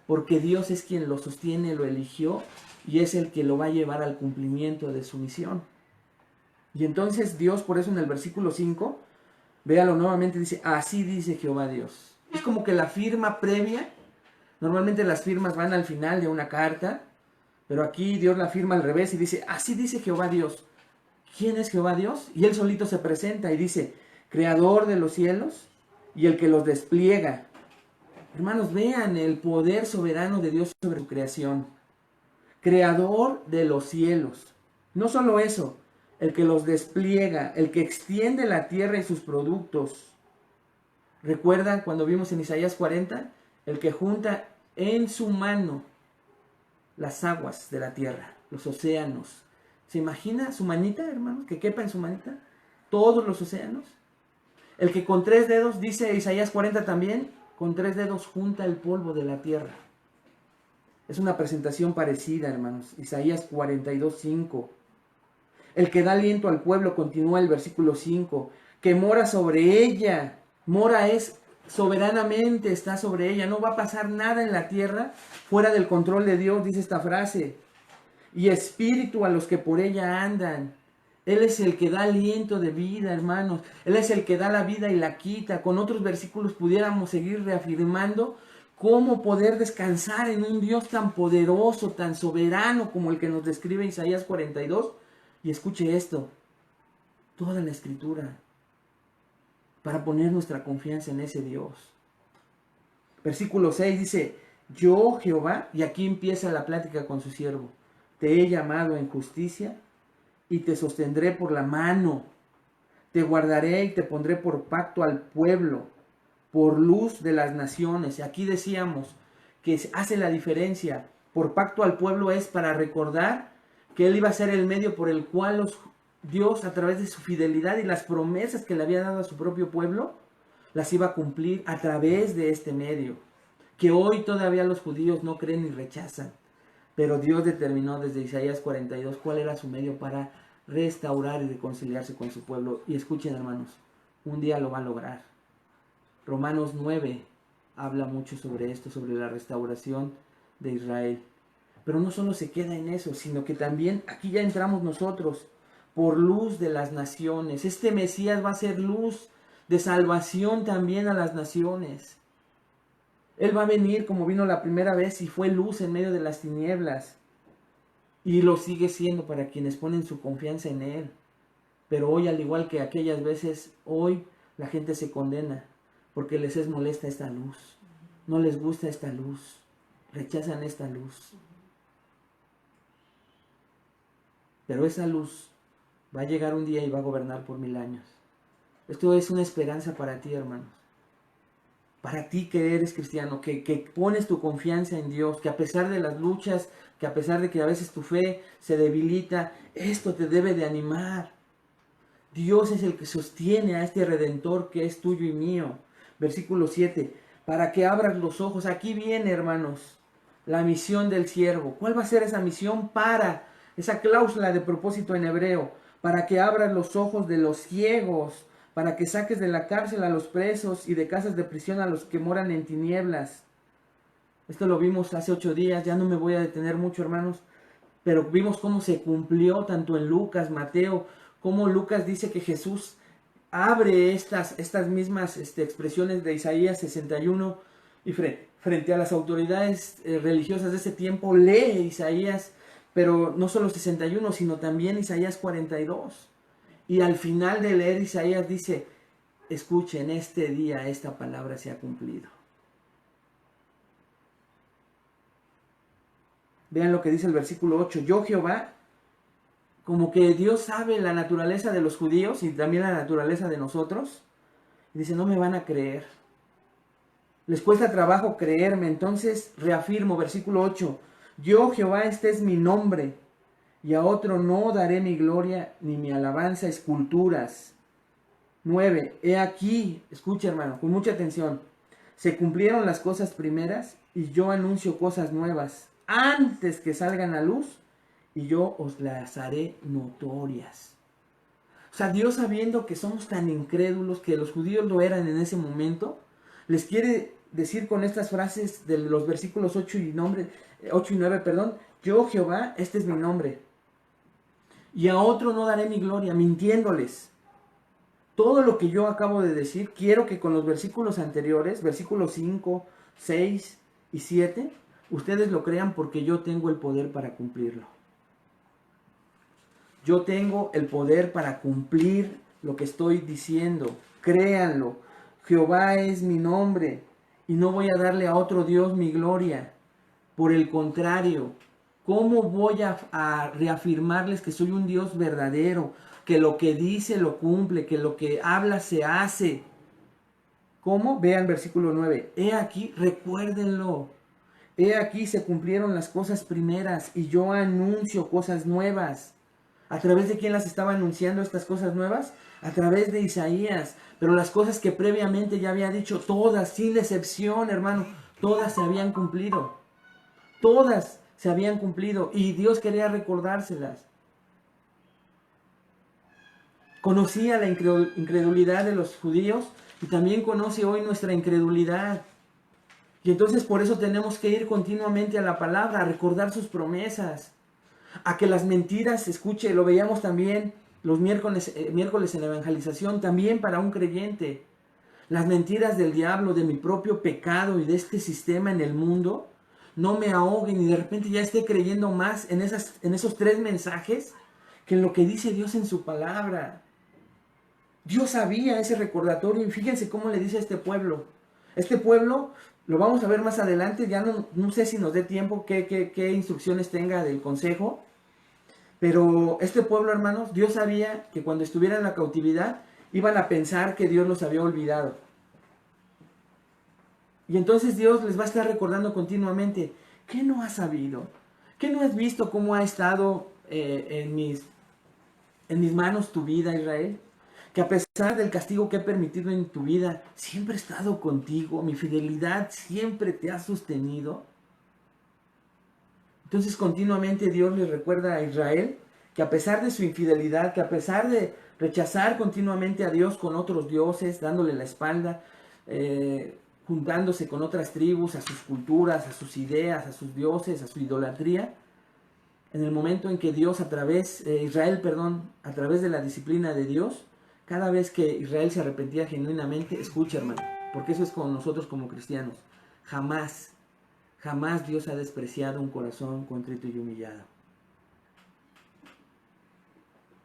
Porque Dios es quien lo sostiene, lo eligió y es el que lo va a llevar al cumplimiento de su misión. Y entonces Dios, por eso en el versículo 5, véalo nuevamente, dice, así dice Jehová Dios. Es como que la firma previa, normalmente las firmas van al final de una carta, pero aquí Dios la firma al revés y dice, así dice Jehová Dios. ¿Quién es Jehová Dios? Y Él solito se presenta y dice, creador de los cielos y el que los despliega. Hermanos, vean el poder soberano de Dios sobre su creación. Creador de los cielos. No solo eso, el que los despliega, el que extiende la tierra y sus productos. ¿Recuerdan cuando vimos en Isaías 40? El que junta en su mano las aguas de la tierra, los océanos. ¿Se imagina su manita, hermanos? Que quepa en su manita todos los océanos. El que con 3 dedos, dice Isaías 40 también, con 3 dedos junta el polvo de la tierra. Es una presentación parecida, hermanos. Isaías 42:5. El que da aliento al pueblo, continúa el versículo 5, que mora sobre ella. Mora es soberanamente, está sobre ella. No va a pasar nada en la tierra fuera del control de Dios, dice esta frase. Y espíritu a los que por ella andan. Él es el que da aliento de vida, hermanos. Él es el que da la vida y la quita. Con otros versículos pudiéramos seguir reafirmando cómo poder descansar en un Dios tan poderoso, tan soberano como el que nos describe Isaías 42. Y escuche esto, toda la escritura, para poner nuestra confianza en ese Dios. Versículo 6 dice, yo Jehová, y aquí empieza la plática con su siervo, te he llamado en justicia y te sostendré por la mano, te guardaré y te pondré por pacto al pueblo, por luz de las naciones. Aquí decíamos que hace la diferencia. Por pacto al pueblo es para recordar que Él iba a ser el medio por el cual Dios, a través de su fidelidad y las promesas que le había dado a su propio pueblo, las iba a cumplir a través de este medio. Que hoy todavía los judíos no creen ni rechazan. Pero Dios determinó desde Isaías 42 cuál era su medio para restaurar y reconciliarse con su pueblo. Y escuchen, hermanos, un día lo va a lograr. Romanos 9 habla mucho sobre esto, sobre la restauración de Israel. Pero no solo se queda en eso, sino que también aquí ya entramos nosotros por luz de las naciones. Este Mesías va a ser luz de salvación también a las naciones. Él va a venir como vino la primera vez y fue luz en medio de las tinieblas. Y lo sigue siendo para quienes ponen su confianza en Él. Pero hoy, al igual que aquellas veces, hoy la gente se condena porque les es molesta esta luz. No les gusta esta luz. Rechazan esta luz. Pero esa luz va a llegar un día y va a gobernar por 1000 años. Esto es una esperanza para ti, hermanos. Para ti que eres cristiano, que pones tu confianza en Dios, que a pesar de las luchas, que a pesar de que a veces tu fe se debilita, esto te debe de animar. Dios es el que sostiene a este Redentor que es tuyo y mío. Versículo 7, para que abras los ojos. Aquí viene, hermanos, la misión del siervo. ¿Cuál va a ser esa misión? Esa cláusula de propósito en hebreo, para que abras los ojos de los ciegos, para que saques de la cárcel a los presos y de casas de prisión a los que moran en tinieblas. Esto lo vimos hace 8 días, ya no me voy a detener mucho, hermanos, pero vimos cómo se cumplió tanto en Lucas, Mateo, cómo Lucas dice que Jesús abre estas mismas expresiones de Isaías 61 y frente a las autoridades religiosas de ese tiempo lee Isaías, pero no solo 61, sino también Isaías 42. Y al final de leer Isaías dice, escuchen, este día esta palabra se ha cumplido. Vean lo que dice el versículo 8. Yo Jehová, como que Dios sabe la naturaleza de los judíos y también la naturaleza de nosotros. Y dice, no me van a creer. Les cuesta trabajo creerme. Entonces reafirmo, versículo 8. Yo Jehová, este es mi nombre. Y a otro no daré mi gloria ni mi alabanza a esculturas. 9. He aquí, escucha hermano, con mucha atención. Se cumplieron las cosas primeras y yo anuncio cosas nuevas antes que salgan a luz y yo os las haré notorias. O sea, Dios, sabiendo que somos tan incrédulos, que los judíos lo eran en ese momento, les quiere decir con estas frases de los versículos 8 y 9, yo Jehová, este es mi nombre. Y a otro no daré mi gloria, mintiéndoles. Todo lo que yo acabo de decir, quiero que con los versículos anteriores, versículos 5, 6 y 7, ustedes lo crean porque yo tengo el poder para cumplirlo. Yo tengo el poder para cumplir lo que estoy diciendo. Créanlo. Jehová es mi nombre. y no voy a darle a otro Dios mi gloria. Por el contrario, ¿cómo voy a reafirmarles que soy un Dios verdadero? Que lo que dice lo cumple, que lo que habla se hace. ¿Cómo? Vean versículo 9. He aquí, recuérdenlo. He aquí se cumplieron las cosas primeras y yo anuncio cosas nuevas. ¿A través de quién las estaba anunciando estas cosas nuevas? A través de Isaías. Pero las cosas que previamente ya había dicho, todas, sin excepción, hermano, todas se habían cumplido. Todas se habían cumplido y Dios quería recordárselas. Conocía la incredulidad de los judíos y también conoce hoy nuestra incredulidad. Y entonces por eso tenemos que ir continuamente a la palabra, a recordar sus promesas, a que las mentiras, escuche, lo veíamos también los miércoles en la evangelización, también para un creyente. Las mentiras del diablo, de mi propio pecado y de este sistema en el mundo, no me ahoguen y de repente ya esté creyendo más en esos 3 mensajes que en lo que dice Dios en su palabra. Dios sabía ese recordatorio y fíjense cómo le dice a este pueblo. Este pueblo, lo vamos a ver más adelante, ya no sé si nos dé tiempo, qué instrucciones tenga del consejo, pero este pueblo, hermanos, Dios sabía que cuando estuvieran en la cautividad iban a pensar que Dios los había olvidado. Y entonces Dios les va a estar recordando continuamente, ¿qué no has sabido? ¿Qué no has visto cómo ha estado en mis manos tu vida, Israel? Que a pesar del castigo que he permitido en tu vida, siempre he estado contigo, mi fidelidad siempre te ha sostenido. Entonces continuamente Dios les recuerda a Israel que a pesar de su infidelidad, que a pesar de rechazar continuamente a Dios con otros dioses, dándole la espalda, juntándose con otras tribus, a sus culturas, a sus ideas, a sus dioses, a su idolatría, en el momento en que Dios a través de la disciplina de Dios, cada vez que Israel se arrepentía genuinamente, escucha, hermano, porque eso es con nosotros como cristianos, jamás Dios ha despreciado un corazón contrito y humillado.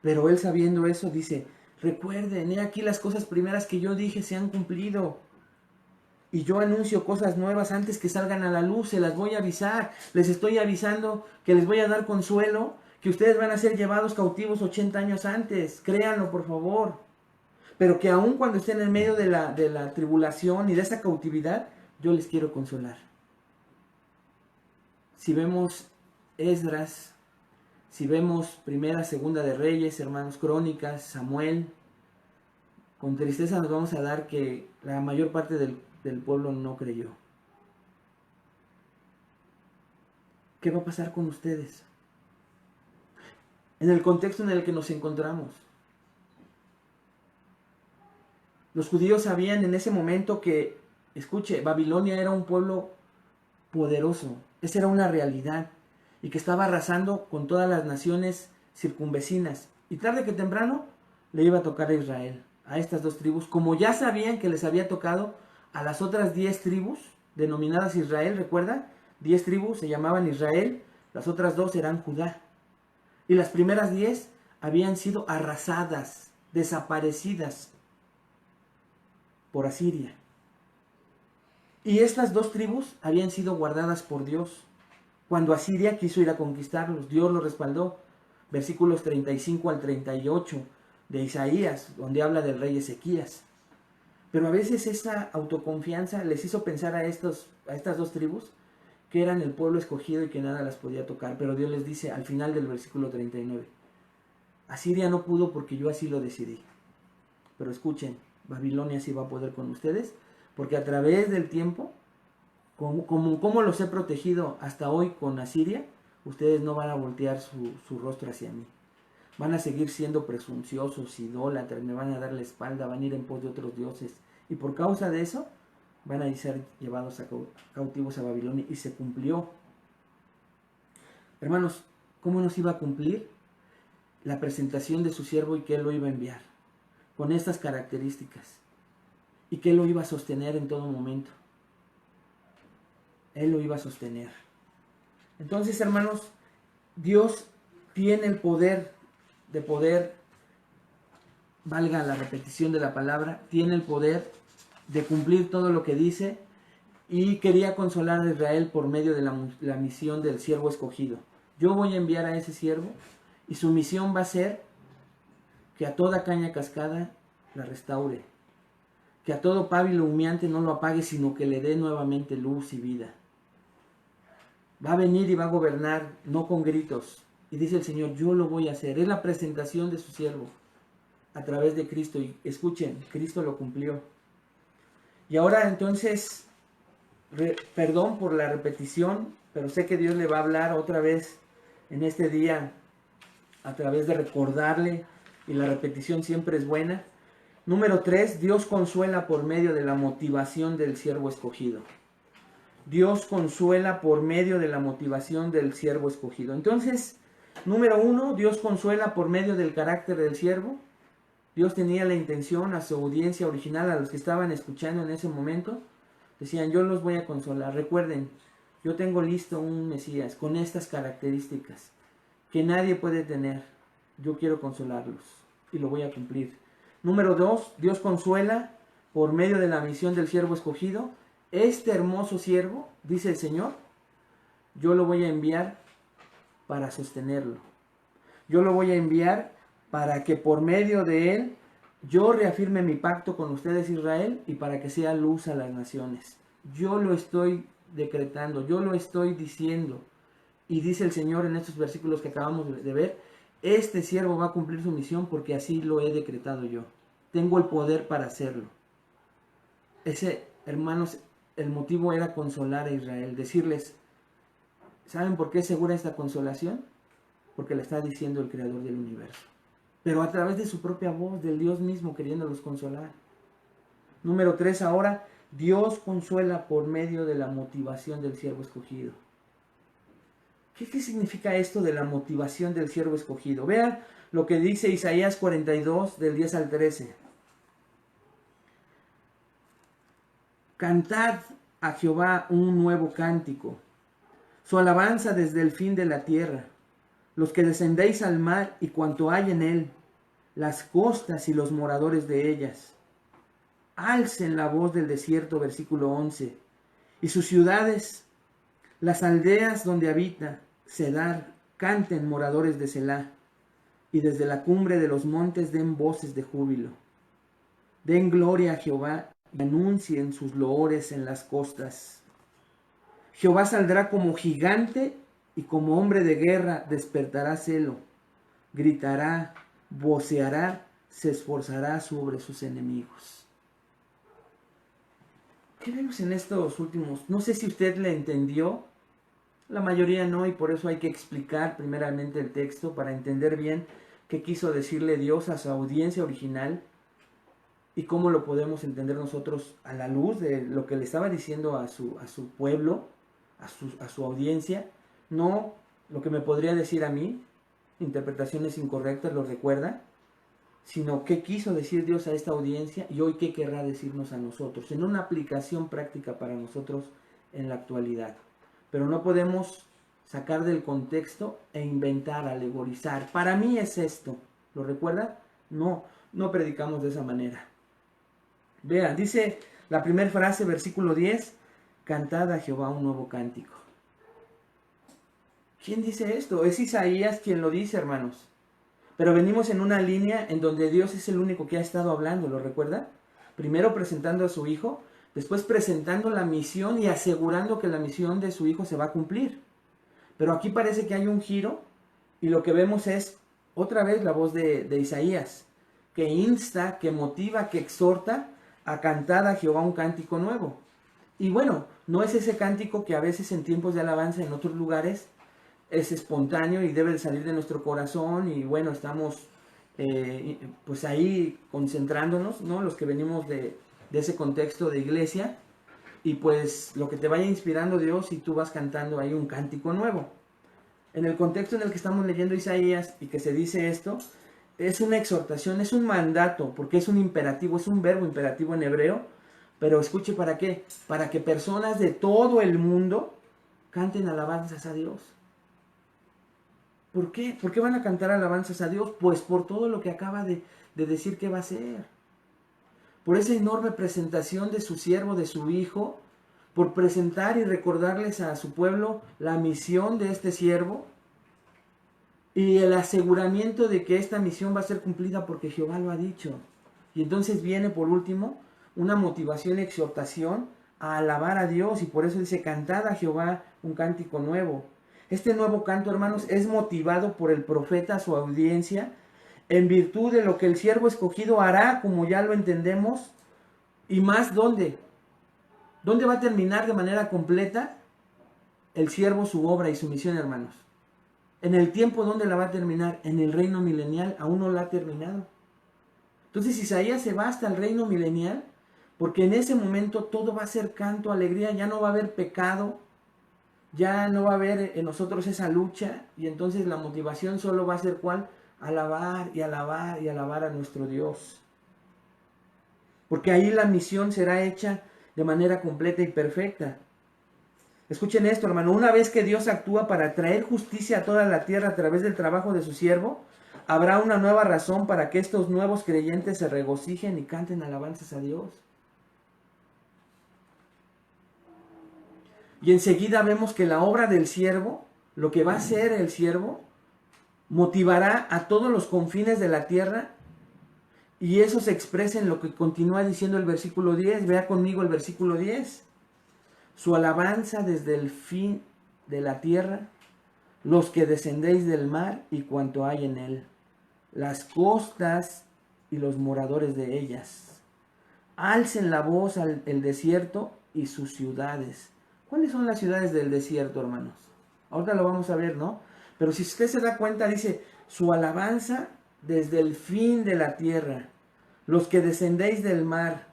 Pero Él, sabiendo eso, dice, recuerden, he aquí las cosas primeras que yo dije se han cumplido. Y yo anuncio cosas nuevas antes que salgan a la luz, se las voy a avisar. Les estoy avisando que les voy a dar consuelo, que ustedes van a ser llevados cautivos 80 años antes. Créanlo, por favor. Pero que aun cuando estén en medio de la tribulación y de esa cautividad, yo les quiero consolar. Si vemos Esdras, si vemos Primera, Segunda de Reyes, hermanos, Crónicas, Samuel, con tristeza nos vamos a dar que la mayor parte del pueblo no creyó. ¿Qué va a pasar con ustedes? En el contexto en el que nos encontramos. Los judíos sabían en ese momento que, escuche, Babilonia era un pueblo poderoso. Esa era una realidad. Y que estaba arrasando con todas las naciones circunvecinas. Y tarde que temprano le iba a tocar a Israel, a estas 2 tribus, como ya sabían que les había tocado a las otras 10 tribus denominadas Israel, ¿recuerda? 10 tribus se llamaban Israel, las otras 2 eran Judá. Y las primeras 10 habían sido arrasadas, desaparecidas por Asiria. Y estas 2 tribus habían sido guardadas por Dios. Cuando Asiria quiso ir a conquistarlos, Dios los respaldó. Versículos 35 al 38 de Isaías, donde habla del rey Ezequías. Pero a veces esa autoconfianza les hizo pensar a estas 2 tribus que eran el pueblo escogido y que nada las podía tocar. Pero Dios les dice al final del versículo 39, Asiria no pudo porque yo así lo decidí. Pero escuchen, Babilonia sí va a poder con ustedes, porque a través del tiempo, como los he protegido hasta hoy con Asiria, ustedes no van a voltear su rostro hacia mí. Van a seguir siendo presunciosos, idólatras, me van a dar la espalda, van a ir en pos de otros dioses. Y por causa de eso, van a ser llevados cautivos a Babilonia. Y se cumplió. Hermanos, ¿cómo nos iba a cumplir? La presentación de su siervo y que Él lo iba a enviar. Con estas características. Y que Él lo iba a sostener en todo momento. Él lo iba a sostener. Entonces, hermanos, Dios tiene el poder, valga la repetición de la palabra, tiene el poder de cumplir todo lo que dice y quería consolar a Israel por medio de la misión del siervo escogido. Yo voy a enviar a ese siervo y su misión va a ser que a toda caña cascada la restaure, que a todo pábilo humeante no lo apague, sino que le dé nuevamente luz y vida. Va a venir y va a gobernar, no con gritos. Y dice el Señor, yo lo voy a hacer. Es la presentación de su siervo a través de Cristo. Y escuchen, Cristo lo cumplió. Y ahora entonces, perdón por la repetición, pero sé que Dios le va a hablar otra vez en este día a través de recordarle, y la repetición siempre es buena. Número 3, Dios consuela por medio de la motivación del siervo escogido. Dios consuela por medio de la motivación del siervo escogido. Entonces, número 1, Dios consuela por medio del carácter del siervo. Dios tenía la intención a su audiencia original, a los que estaban escuchando en ese momento, decían, yo los voy a consolar. Recuerden, yo tengo listo un Mesías con estas características que nadie puede tener. Yo quiero consolarlos y lo voy a cumplir. Número 2, Dios consuela por medio de la misión del siervo escogido. Este hermoso siervo, dice el Señor, yo lo voy a enviar para sostenerlo. Yo lo voy a enviar para que por medio de él yo reafirme mi pacto con ustedes, Israel, y para que sea luz a las naciones. Yo lo estoy decretando, yo lo estoy diciendo. Y dice el Señor en estos versículos que acabamos de ver, este siervo va a cumplir su misión porque así lo he decretado yo. Tengo el poder para hacerlo. Hermanos, el motivo era consolar a Israel, decirles, ¿saben por qué es segura esta consolación? Porque la está diciendo el Creador del universo. Pero a través de su propia voz, del Dios mismo queriéndolos consolar. Número 3, ahora, Dios consuela por medio de la motivación del siervo escogido. ¿Qué significa esto de la motivación del siervo escogido? Vean lo que dice Isaías 42, del 10 al 13. Cantad a Jehová un nuevo cántico, su alabanza desde el fin de la tierra. Los que descendéis al mar y cuanto hay en él, las costas y los moradores de ellas. Alcen la voz del desierto, versículo 11, y sus ciudades, las aldeas donde habita Cedar, canten moradores de Selá, y desde la cumbre de los montes den voces de júbilo. Den gloria a Jehová y anuncien sus loores en las costas. Jehová saldrá como gigante y como hombre de guerra despertará celo. Gritará, voceará, se esforzará sobre sus enemigos. ¿Qué vemos en estos últimos? No sé si usted le entendió. La mayoría no, y por eso hay que explicar primeramente el texto para entender bien qué quiso decirle Dios a su audiencia original y cómo lo podemos entender nosotros a la luz de lo que le estaba diciendo a su pueblo, a su audiencia. No lo que me podría decir a mí, interpretaciones incorrectas, lo recuerda, sino qué quiso decir Dios a esta audiencia y hoy qué querrá decirnos a nosotros, en una aplicación práctica para nosotros en la actualidad. Pero no podemos sacar del contexto e inventar, alegorizar. Para mí es esto. ¿Lo recuerda? No predicamos de esa manera. Vean, dice la primera frase, versículo 10, cantad a Jehová un nuevo cántico. ¿Quién dice esto? Es Isaías quien lo dice, hermanos. Pero venimos en una línea en donde Dios es el único que ha estado hablando, ¿lo recuerda? Primero presentando a su Hijo, después presentando la misión y asegurando que la misión de su Hijo se va a cumplir. Pero aquí parece que hay un giro y lo que vemos es otra vez la voz de Isaías, que insta, que motiva, que exhorta a cantar a Jehová un cántico nuevo. Y bueno, no es ese cántico que a veces en tiempos de alabanza en otros lugares es espontáneo y debe salir de nuestro corazón y bueno, estamos pues ahí concentrándonos, ¿no? Los que venimos de ese contexto de iglesia, y pues lo que te vaya inspirando Dios y tú vas cantando ahí un cántico nuevo. En el contexto en el que estamos leyendo Isaías y que se dice esto, es una exhortación, es un mandato, porque es un imperativo, es un verbo imperativo en hebreo, pero escuche para qué, para que personas de todo el mundo canten alabanzas a Dios. ¿Por qué? ¿Por qué van a cantar alabanzas a Dios? Pues por todo lo que acaba de decir que va a hacer. Por esa enorme presentación de su siervo, de su Hijo, por presentar y recordarles a su pueblo la misión de este siervo y el aseguramiento de que esta misión va a ser cumplida porque Jehová lo ha dicho. Y entonces viene por último una motivación y exhortación a alabar a Dios, y por eso dice: cantad a Jehová un cántico nuevo. Este nuevo canto, hermanos, es motivado por el profeta a su audiencia, en virtud de lo que el siervo escogido hará, como ya lo entendemos, y más ¿dónde? ¿Dónde va a terminar de manera completa el siervo su obra y su misión, hermanos? En el tiempo, ¿dónde la va a terminar? En el reino milenial. Aún no la ha terminado. Entonces Isaías se va hasta el reino milenial, porque en ese momento todo va a ser canto, alegría, ya no va a haber pecado, ya no va a haber en nosotros esa lucha, y entonces la motivación solo va a ser ¿cuál? Alabar y alabar y alabar a nuestro Dios. Porque ahí la misión será hecha de manera completa y perfecta. Escuchen esto, hermano. Una vez que Dios actúa para traer justicia a toda la tierra a través del trabajo de su siervo, habrá una nueva razón para que estos nuevos creyentes se regocijen y canten alabanzas a Dios. Y enseguida vemos que la obra del siervo, lo que va a hacer el siervo, motivará a todos los confines de la tierra, y eso se expresa en lo que continúa diciendo el versículo 10. Vea conmigo el versículo 10. Su alabanza desde el fin de la tierra, los que descendéis del mar y cuanto hay en él, las costas y los moradores de ellas. Alcen la voz al el desierto y sus ciudades. ¿Cuáles son las ciudades del desierto, hermanos? Ahorita lo vamos a ver, ¿no? Pero si usted se da cuenta, dice: su alabanza desde el fin de la tierra, los que descendéis del mar.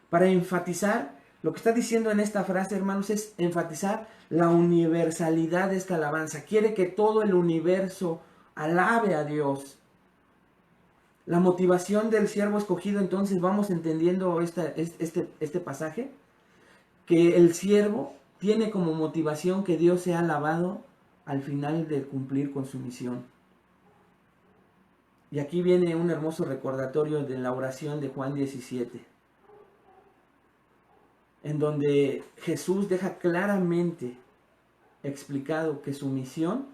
Para enfatizar, lo que está diciendo en esta frase, hermanos, es enfatizar la universalidad de esta alabanza. Quiere que todo el universo alabe a Dios. La motivación del siervo escogido, entonces vamos entendiendo este pasaje, que el siervo tiene como motivación que Dios sea alabado al final de cumplir con su misión. Y aquí viene un hermoso recordatorio de la oración de Juan 17, en donde Jesús deja claramente explicado que su misión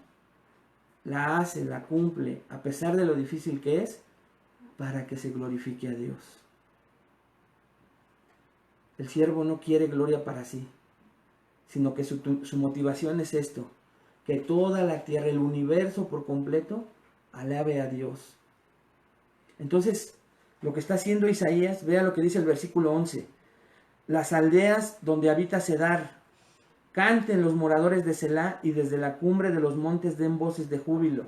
la hace, la cumple, a pesar de lo difícil que es, para que se glorifique a Dios. El siervo no quiere gloria para sí, sino que su motivación es esto: que toda la tierra, el universo por completo, alabe a Dios. Entonces, lo que está haciendo Isaías, vea lo que dice el versículo 11. Las aldeas donde habita Cedar, canten los moradores de Selá, y desde la cumbre de los montes den voces de júbilo.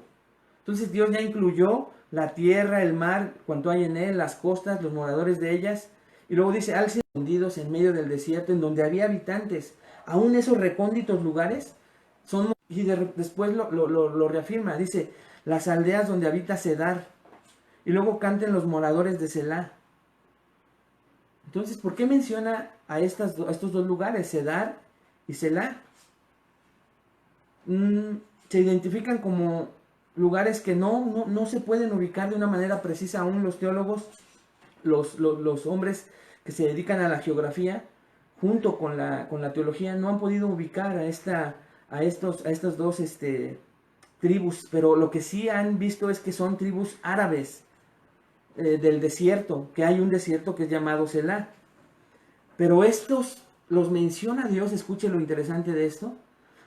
Entonces Dios ya incluyó la tierra, el mar, cuanto hay en él, las costas, los moradores de ellas. Y luego dice: alcen escondidos en medio del desierto, en donde había habitantes. Aún esos recónditos lugares son... Y después lo reafirma, dice: las aldeas donde habita Cedar. Y luego canten los moradores de Selá. Entonces, ¿por qué menciona a estos dos lugares, Cedar y Selá? Se identifican como lugares que no se pueden ubicar de una manera precisa. Aún los teólogos, los hombres que se dedican a la geografía, junto con la teología, no han podido ubicar a estas dos tribus. Pero lo que sí han visto es que son tribus árabes del desierto, que hay un desierto que es llamado Selá. Pero estos los menciona Dios. Escuche lo interesante de esto,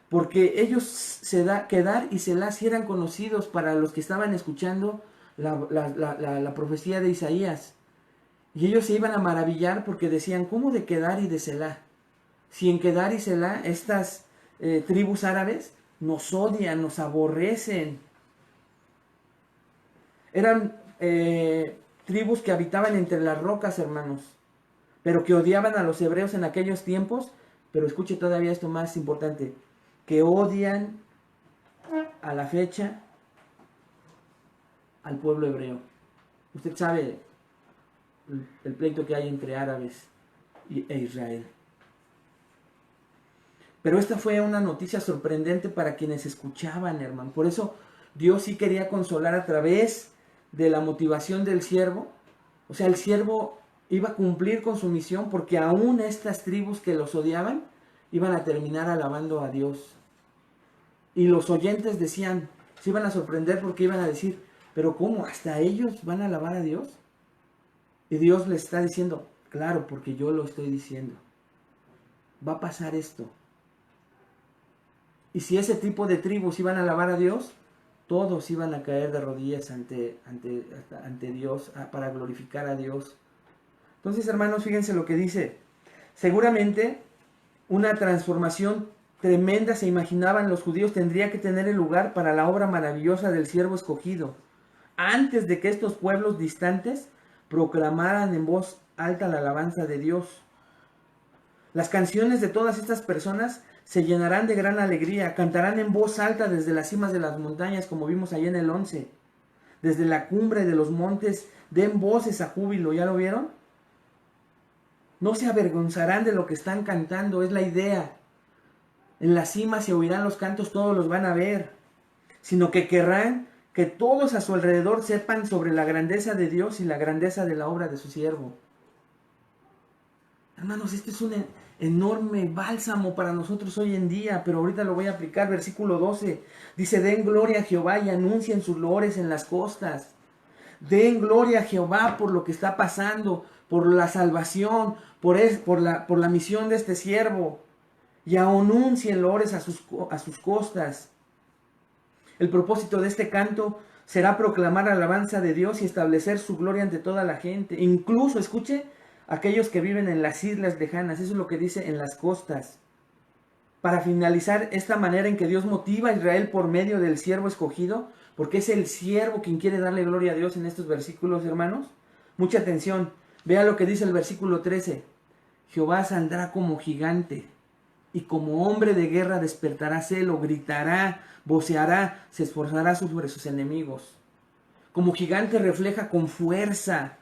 porque ellos, Kedar y Selá, sí eran conocidos para los que estaban escuchando la profecía de Isaías. Y ellos se iban a maravillar porque decían: ¿cómo de Kedar y de Selá? Si en Kedar y Selá estas tribus árabes nos odian, nos aborrecen. Eran tribus que habitaban entre las rocas, hermanos, pero que odiaban a los hebreos en aquellos tiempos. Pero escuche todavía esto más importante: que odian a la fecha al pueblo hebreo. Usted sabe el pleito que hay entre árabes e Israel. Pero esta fue una noticia sorprendente para quienes escuchaban, hermano. Por eso Dios sí quería consolar a través de la motivación del siervo. O sea, el siervo iba a cumplir con su misión, porque aún estas tribus que los odiaban iban a terminar alabando a Dios. Y los oyentes decían, se iban a sorprender porque iban a decir, pero ¿cómo? ¿Hasta ellos van a alabar a Dios? Y Dios les está diciendo, claro, porque yo lo estoy diciendo. Va a pasar esto. Y si ese tipo de tribus iban a alabar a Dios, todos iban a caer de rodillas ante Dios para glorificar a Dios. Entonces, hermanos, fíjense lo que dice. Seguramente una transformación tremenda se imaginaban los judíos tendría que tener lugar para la obra maravillosa del siervo escogido, antes de que estos pueblos distantes proclamaran en voz alta la alabanza de Dios. Las canciones de todas estas personas se llenarán de gran alegría, cantarán en voz alta desde las cimas de las montañas, como vimos ahí en el 11. Desde la cumbre de los montes, den voces a júbilo, ¿ya lo vieron? No se avergonzarán de lo que están cantando, es la idea. En la cima se oirán los cantos, todos los van a ver, sino que querrán que todos a su alrededor sepan sobre la grandeza de Dios y la grandeza de la obra de su siervo. Hermanos, este es un enorme bálsamo para nosotros hoy en día, pero ahorita lo voy a aplicar. Versículo 12, dice, den gloria a Jehová y anuncien sus loores en las costas. Den gloria a Jehová por lo que está pasando, por la salvación, por la misión de este siervo. Y anuncien loores a sus costas. El propósito de este canto será proclamar la alabanza de Dios y establecer su gloria ante toda la gente. Incluso, escuche, aquellos que viven en las islas lejanas. Eso es lo que dice en las costas. Para finalizar, esta manera en que Dios motiva a Israel por medio del siervo escogido, porque es el siervo quien quiere darle gloria a Dios en estos versículos, hermanos. Mucha atención. Vea lo que dice el versículo 13. Jehová saldrá como gigante y como hombre de guerra despertará celo, gritará, voceará, se esforzará sobre sus enemigos. Como gigante refleja con fuerza.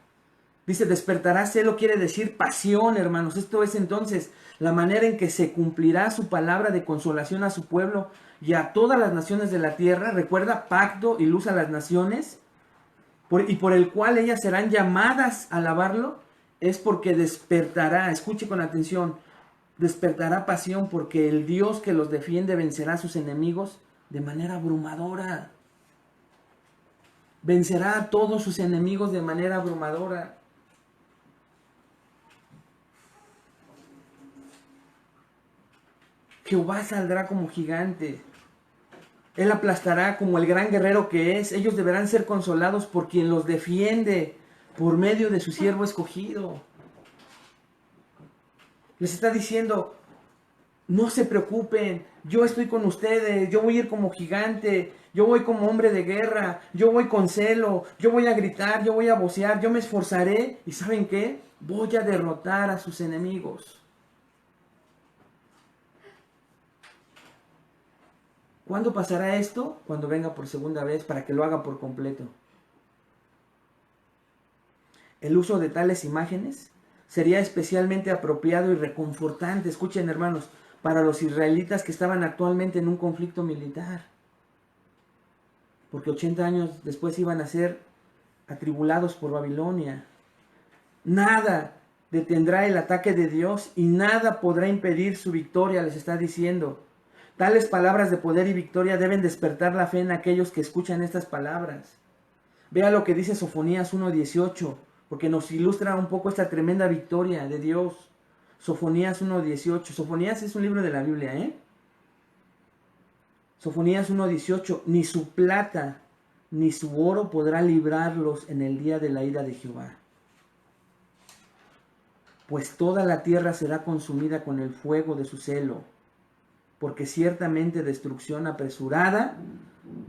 Dice, despertará celo, quiere decir pasión, hermanos. Esto es entonces la manera en que se cumplirá su palabra de consolación a su pueblo y a todas las naciones de la tierra. Recuerda, pacto y luz a las naciones, y por el cual ellas serán llamadas a alabarlo, es porque despertará, escuche con atención, despertará pasión porque el Dios que los defiende vencerá a sus enemigos de manera abrumadora. Vencerá a todos sus enemigos de manera abrumadora. Jehová saldrá como gigante. Él aplastará como el gran guerrero que es. Ellos deberán ser consolados por quien los defiende por medio de su siervo escogido. Les está diciendo, no se preocupen, yo estoy con ustedes, yo voy a ir como gigante, yo voy como hombre de guerra, yo voy con celo, yo voy a gritar, yo voy a vocear, yo me esforzaré. ¿Y saben qué? Voy a derrotar a sus enemigos. ¿Cuándo pasará esto? Cuando venga por segunda vez, para que lo haga por completo. El uso de tales imágenes sería especialmente apropiado y reconfortante, escuchen hermanos, para los israelitas que estaban actualmente en un conflicto militar. Porque 80 años después iban a ser atribulados por Babilonia. Nada detendrá el ataque de Dios y nada podrá impedir su victoria, les está diciendo. Tales palabras de poder y victoria deben despertar la fe en aquellos que escuchan estas palabras. Vea lo que dice Sofonías 1:18, porque nos ilustra un poco esta tremenda victoria de Dios. Sofonías 1:18. Sofonías es un libro de la Biblia, Sofonías 1:18. Ni su plata ni su oro podrá librarlos en el día de la ira de Jehová. Pues toda la tierra será consumida con el fuego de su celo, porque ciertamente destrucción apresurada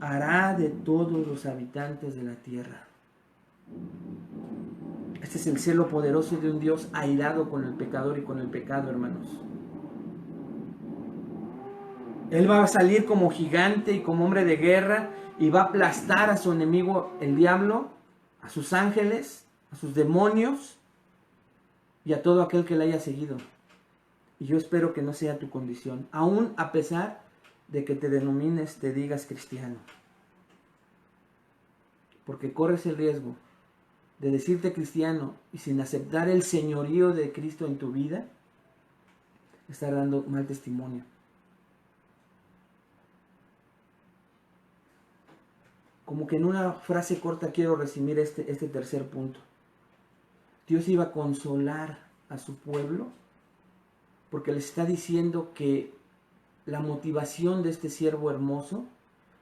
hará de todos los habitantes de la tierra. Este es el celo poderoso de un Dios airado con el pecador y con el pecado, hermanos. Él va a salir como gigante y como hombre de guerra y va a aplastar a su enemigo, el diablo, a sus ángeles, a sus demonios y a todo aquel que le haya seguido. Y yo espero que no sea tu condición, aún a pesar de que te denomines, te digas cristiano. Porque corres el riesgo de decirte cristiano y sin aceptar el señorío de Cristo en tu vida, estar dando mal testimonio. Como que en una frase corta quiero resumir este tercer punto. Dios iba a consolar a su pueblo porque les está diciendo que la motivación de este siervo hermoso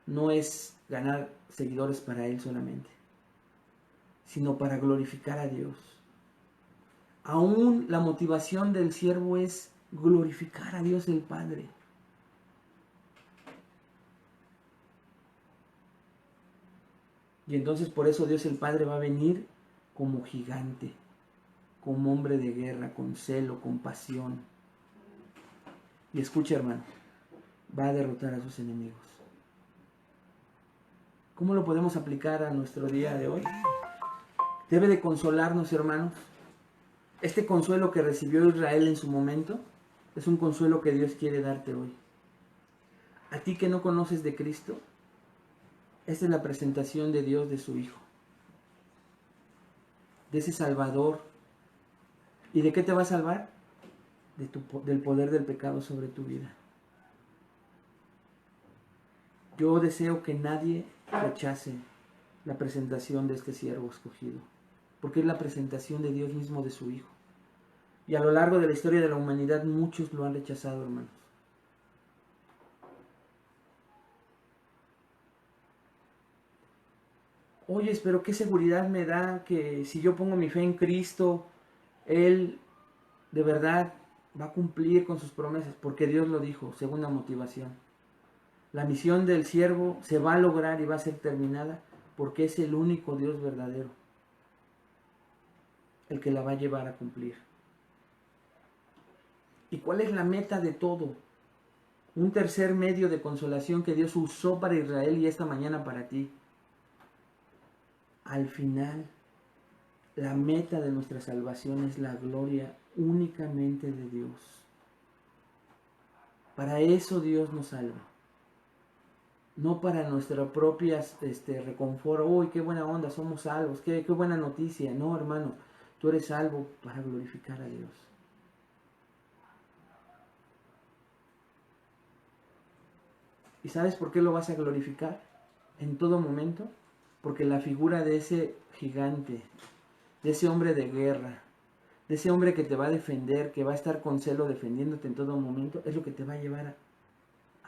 no es ganar seguidores para él solamente, sino para glorificar a Dios. Aún la motivación del siervo es glorificar a Dios el Padre. Y entonces por eso Dios el Padre va a venir como gigante, como hombre de guerra, con celo, con pasión. Y escucha, hermano, va a derrotar a sus enemigos. ¿Cómo lo podemos aplicar a nuestro día de hoy? Debe de consolarnos, hermanos. Este consuelo que recibió Israel en su momento es un consuelo que Dios quiere darte hoy. A ti que no conoces de Cristo, esta es la presentación de Dios de su Hijo, de ese Salvador. ¿Y de qué te va a salvar? Del poder del pecado sobre tu vida. Yo deseo que nadie rechace la presentación de este siervo escogido, porque es la presentación de Dios mismo de su Hijo. Y a lo largo de la historia de la humanidad muchos lo han rechazado, hermanos. Oye, pero ¿qué seguridad me da que si yo pongo mi fe en Cristo, Él de verdad va a cumplir con sus promesas? Porque Dios lo dijo. Segunda motivación. La misión del siervo se va a lograr y va a ser terminada porque es el único Dios verdadero el que la va a llevar a cumplir. ¿Y cuál es la meta de todo? Un tercer medio de consolación que Dios usó para Israel y esta mañana para ti. Al final, la meta de nuestra salvación es la gloria únicamente de Dios. Para eso Dios nos salva. No para nuestra propia reconfort. Uy, qué buena onda, somos salvos. Qué buena noticia. No, hermano, tú eres salvo para glorificar a Dios. ¿Y sabes por qué lo vas a glorificar en todo momento? Porque la figura de ese gigante, de ese hombre de guerra, de ese hombre que te va a defender, que va a estar con celo defendiéndote en todo momento, es lo que te va a llevar a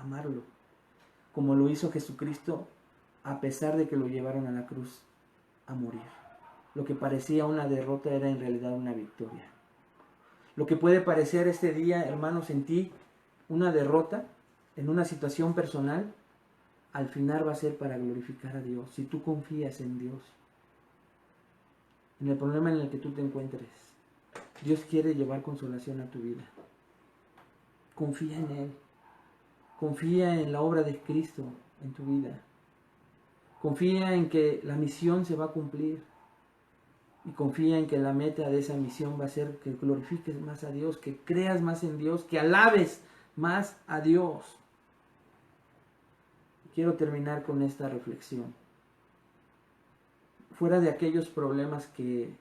amarlo. Como lo hizo Jesucristo, a pesar de que lo llevaron a la cruz a morir. Lo que parecía una derrota era en realidad una victoria. Lo que puede parecer este día, hermanos, en ti, una derrota, en una situación personal, al final va a ser para glorificar a Dios, si tú confías en Dios. En el problema en el que tú te encuentres, Dios quiere llevar consolación a tu vida. Confía en Él. Confía en la obra de Cristo en tu vida. Confía en que la misión se va a cumplir. Y confía en que la meta de esa misión va a ser que glorifiques más a Dios, que creas más en Dios, que alabes más a Dios. Quiero terminar con esta reflexión. Fuera de aquellos problemas que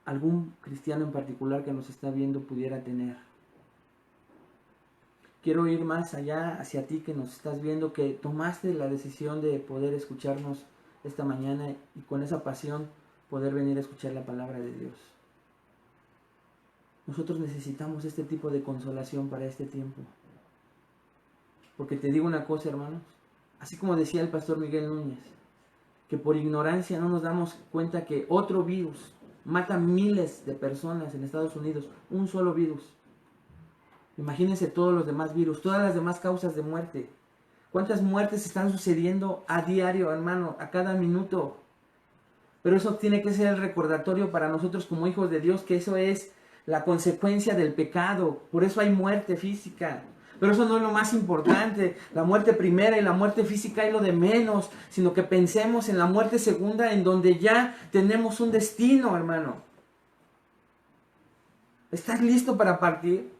algún cristiano en particular que nos está viendo pudiera tener, quiero ir más allá hacia ti que nos estás viendo, que tomaste la decisión de poder escucharnos esta mañana y con esa pasión poder venir a escuchar la palabra de Dios. Nosotros necesitamos este tipo de consolación para este tiempo. Porque te digo una cosa, hermanos, así como decía el pastor Miguel Núñez, que por ignorancia no nos damos cuenta que otro virus mata miles de personas en Estados Unidos, un solo virus. Imagínense todos los demás virus, todas las demás causas de muerte. ¿Cuántas muertes están sucediendo a diario, hermano, a cada minuto? Pero eso tiene que ser el recordatorio para nosotros como hijos de Dios, que eso es la consecuencia del pecado. Por eso hay muerte física. Pero eso no es lo más importante. La muerte primera y la muerte física es lo de menos, sino que pensemos en la muerte segunda, en donde ya tenemos un destino, hermano. ¿Estás listo para partir?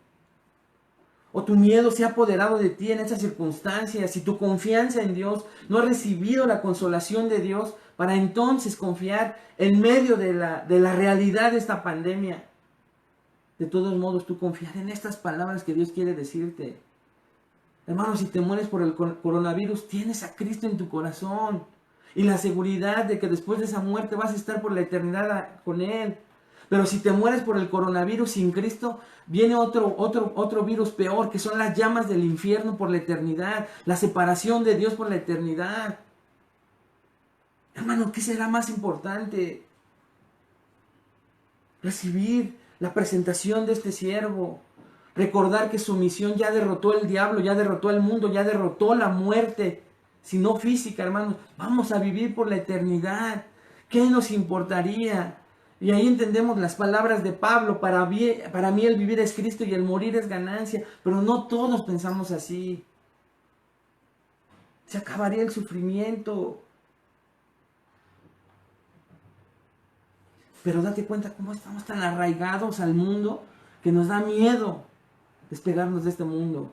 ¿O tu miedo se ha apoderado de ti en esas circunstancias? Si tu confianza en Dios no ha recibido la consolación de Dios para entonces confiar en medio de la realidad de esta pandemia. de todos modos tú confiar en estas palabras que Dios quiere decirte. Hermano, si te mueres por el coronavirus, tienes a Cristo en tu corazón. Y la seguridad de que después de esa muerte vas a estar por la eternidad con Él. Pero si te mueres por el coronavirus sin Cristo, viene otro virus peor, que son las llamas del infierno por la eternidad. La separación de Dios por la eternidad. Hermano, ¿qué será más importante? Recibir la presentación de este siervo. Recordar que su misión ya derrotó el diablo, ya derrotó el mundo, ya derrotó la muerte. Si no física, hermanos, vamos a vivir por la eternidad. ¿Qué nos importaría? Y ahí entendemos las palabras de Pablo. Para mí el vivir es Cristo y el morir es ganancia. Pero no todos pensamos así. Se acabaría el sufrimiento. Pero date cuenta cómo estamos tan arraigados al mundo que nos da miedo despegarnos de este mundo.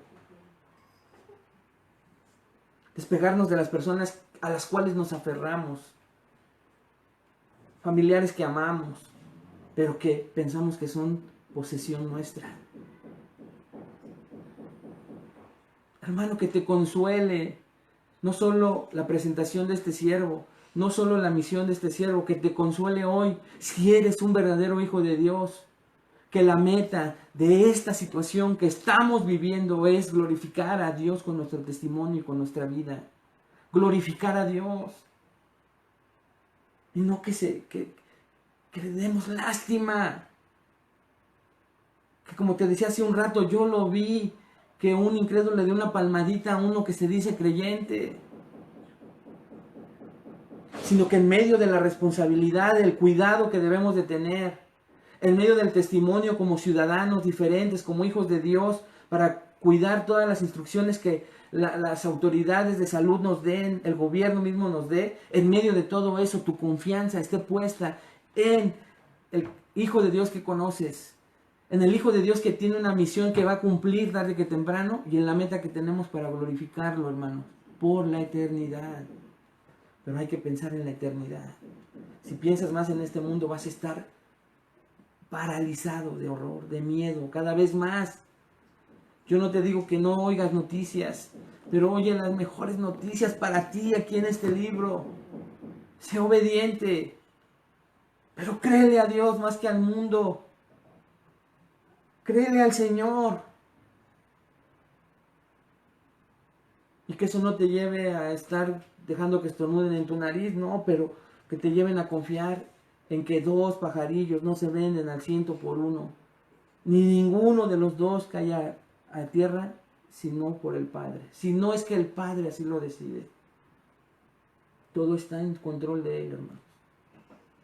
Despegarnos de las personas a las cuales nos aferramos. Familiares que amamos, pero que pensamos que son posesión nuestra. Hermano, que te consuele no solo la presentación de este siervo, no solo la misión de este siervo, que te consuele hoy si eres un verdadero hijo de Dios. Que la meta de esta situación que estamos viviendo es glorificar a Dios con nuestro testimonio y con nuestra vida. Glorificar a Dios. Y no que le demos lástima. Que como te decía hace un rato, yo lo vi, que un incrédulo le dio una palmadita a uno que se dice creyente. Sino que en medio de la responsabilidad, del cuidado que debemos de tener, en medio del testimonio como ciudadanos diferentes, como hijos de Dios, para cuidar todas las instrucciones que las autoridades de salud nos den, el gobierno mismo nos dé, en medio de todo eso tu confianza esté puesta en el Hijo de Dios que conoces, en el Hijo de Dios que tiene una misión que va a cumplir tarde que temprano y en la meta que tenemos para glorificarlo, hermanos, por la eternidad. Pero hay que pensar en la eternidad. Si piensas más en este mundo vas a estar paralizado de horror, de miedo, cada vez más. Yo no te digo que no oigas noticias, pero oye las mejores noticias para ti aquí en este libro. Sé obediente, pero créele a Dios más que al mundo. Créele al Señor. Y que eso no te lleve a estar dejando que estornuden en tu nariz, no, pero que te lleven a confiar en que dos pajarillos no se venden al 100 por uno, ni ninguno de los dos caiga a tierra, sino por el Padre. Si no es que el Padre así lo decide. Todo está en control de Él, hermanos.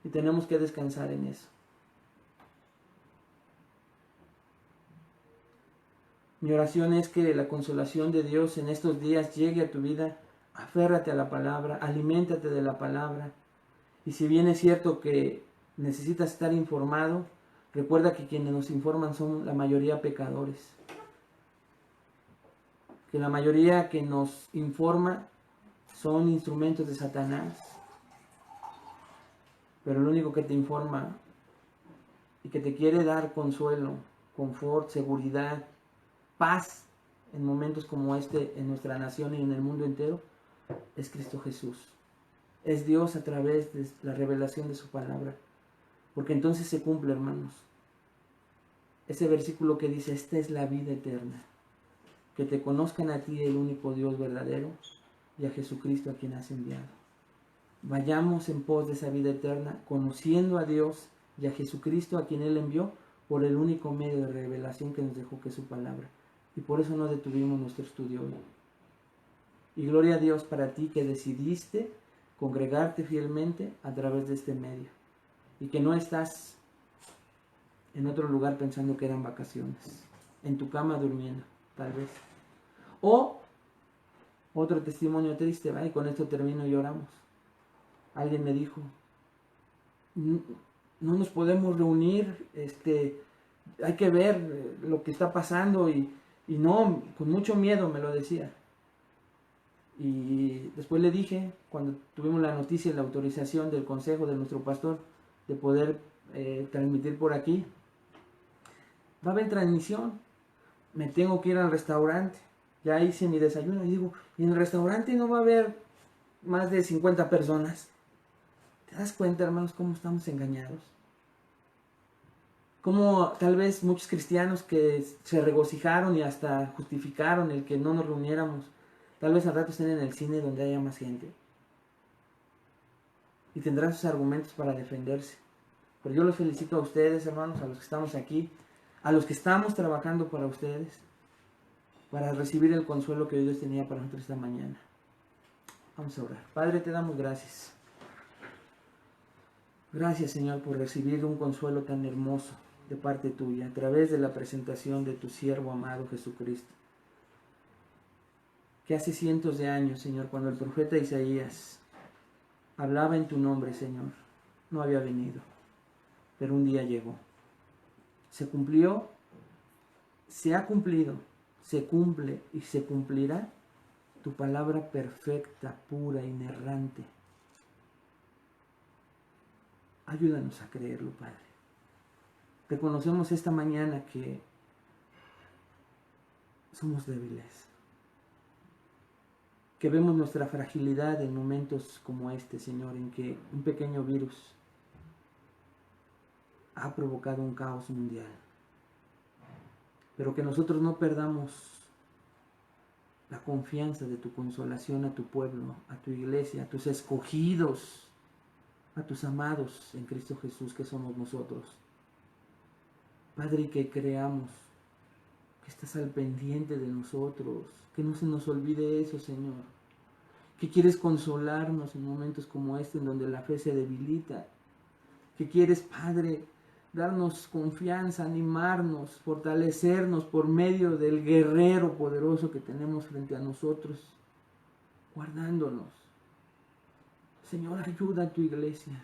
Y tenemos que descansar en eso. Mi oración es que la consolación de Dios en estos días llegue a tu vida. Aférrate a la palabra, aliméntate de la palabra. Y si bien es cierto que necesitas estar informado, recuerda que quienes nos informan son la mayoría pecadores. Que la mayoría que nos informa son instrumentos de Satanás. Pero el único que te informa y que te quiere dar consuelo, confort, seguridad, paz en momentos como este en nuestra nación y en el mundo entero, es Cristo Jesús. Es Dios a través de la revelación de su palabra. Porque entonces se cumple, hermanos, ese versículo que dice: esta es la vida eterna, que te conozcan a ti, el único Dios verdadero, y a Jesucristo a quien has enviado. Vayamos en pos de esa vida eterna, conociendo a Dios y a Jesucristo a quien Él envió, por el único medio de revelación que nos dejó, que es su palabra. Y por eso no detuvimos nuestro estudio hoy. Y gloria a Dios para ti que decidiste congregarte fielmente a través de este medio. Y que no estás en otro lugar pensando que eran vacaciones. En tu cama durmiendo, tal vez. O otro testimonio triste, ¿va? Y con esto termino y oramos. Alguien me dijo: no nos podemos reunir, hay que ver lo que está pasando y no, con mucho miedo me lo decía. Y después le dije, cuando tuvimos la noticia y la autorización del consejo de nuestro pastor de poder transmitir por aquí, va a haber transmisión, me tengo que ir al restaurante, ya hice mi desayuno y digo, en el restaurante no va a haber más de 50 personas. ¿Te das cuenta, hermanos, cómo estamos engañados? Cómo tal vez muchos cristianos que se regocijaron y hasta justificaron el que no nos reuniéramos, tal vez al rato estén en el cine donde haya más gente. Y tendrán sus argumentos para defenderse. Pero yo los felicito a ustedes, hermanos, a los que estamos aquí, a los que estamos trabajando para ustedes, para recibir el consuelo que Dios tenía para nosotros esta mañana. Vamos a orar. Padre, te damos gracias. Gracias, Señor, por recibir un consuelo tan hermoso de parte tuya, a través de la presentación de tu siervo amado Jesucristo. Que hace cientos de años, Señor, cuando el profeta Isaías hablaba en tu nombre, Señor, no había venido, pero un día llegó. Se cumplió, se ha cumplido, se cumple y se cumplirá tu palabra perfecta, pura, inerrante. Ayúdanos a creerlo, Padre. Reconocemos esta mañana que somos débiles, que vemos nuestra fragilidad en momentos como este, Señor, en que un pequeño virus ha provocado un caos mundial. Pero que nosotros no perdamos la confianza de tu consolación a tu pueblo, a tu iglesia, a tus escogidos, a tus amados en Cristo Jesús, que somos nosotros. Padre, que creamos que estás al pendiente de nosotros, que no se nos olvide eso, Señor, que quieres consolarnos en momentos como este, en donde la fe se debilita, que quieres, Padre, darnos confianza, animarnos, fortalecernos por medio del guerrero poderoso que tenemos frente a nosotros, guardándonos. Señor, ayuda a tu iglesia.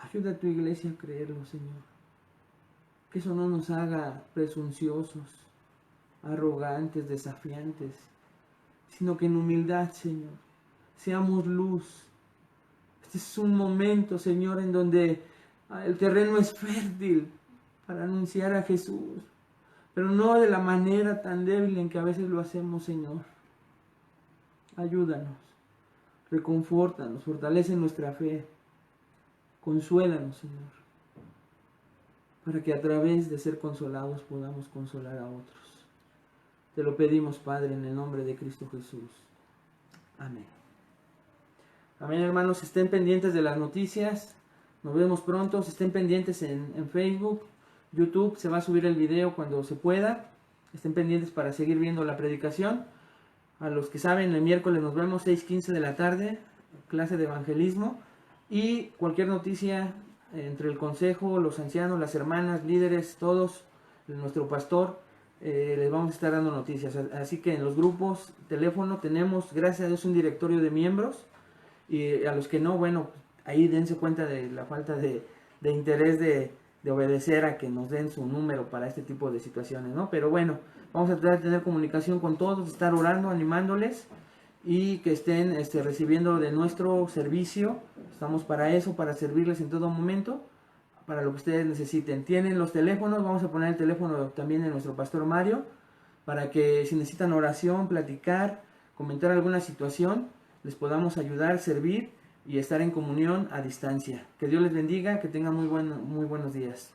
Ayuda a tu iglesia a creerlo, Señor. Que eso no nos haga presunciosos, arrogantes, desafiantes, sino que en humildad, Señor, seamos luz. Este es un momento, Señor, en donde el terreno es fértil para anunciar a Jesús, pero no de la manera tan débil en que a veces lo hacemos, Señor. Ayúdanos, reconfórtanos, fortalece nuestra fe, consuélanos, Señor, para que a través de ser consolados podamos consolar a otros. Te lo pedimos, Padre, en el nombre de Cristo Jesús. Amén. Amén, hermanos, estén pendientes de las noticias. Nos vemos pronto. Estén pendientes en Facebook, YouTube. Se va a subir el video cuando se pueda. Estén pendientes para seguir viendo la predicación. A los que saben, el miércoles nos vemos 6:15 de la tarde, clase de evangelismo. Y cualquier noticia entre el consejo, los ancianos, las hermanas, líderes, todos, nuestro pastor, les vamos a estar dando noticias. Así que en los grupos, teléfono, tenemos, gracias a Dios, un directorio de miembros. Y a los que no, bueno, ahí dense cuenta de la falta de interés de obedecer a que nos den su número para este tipo de situaciones, ¿no? Pero bueno, vamos a tratar de tener comunicación con todos, estar orando, animándoles y que estén recibiendo de nuestro servicio. Estamos para eso, para servirles en todo momento, para lo que ustedes necesiten. Tienen los teléfonos, vamos a poner el teléfono también de nuestro pastor Mario, para que si necesitan oración, platicar, comentar alguna situación, les podamos ayudar, servir y estar en comunión a distancia. Que Dios les bendiga, que tengan muy buenos días.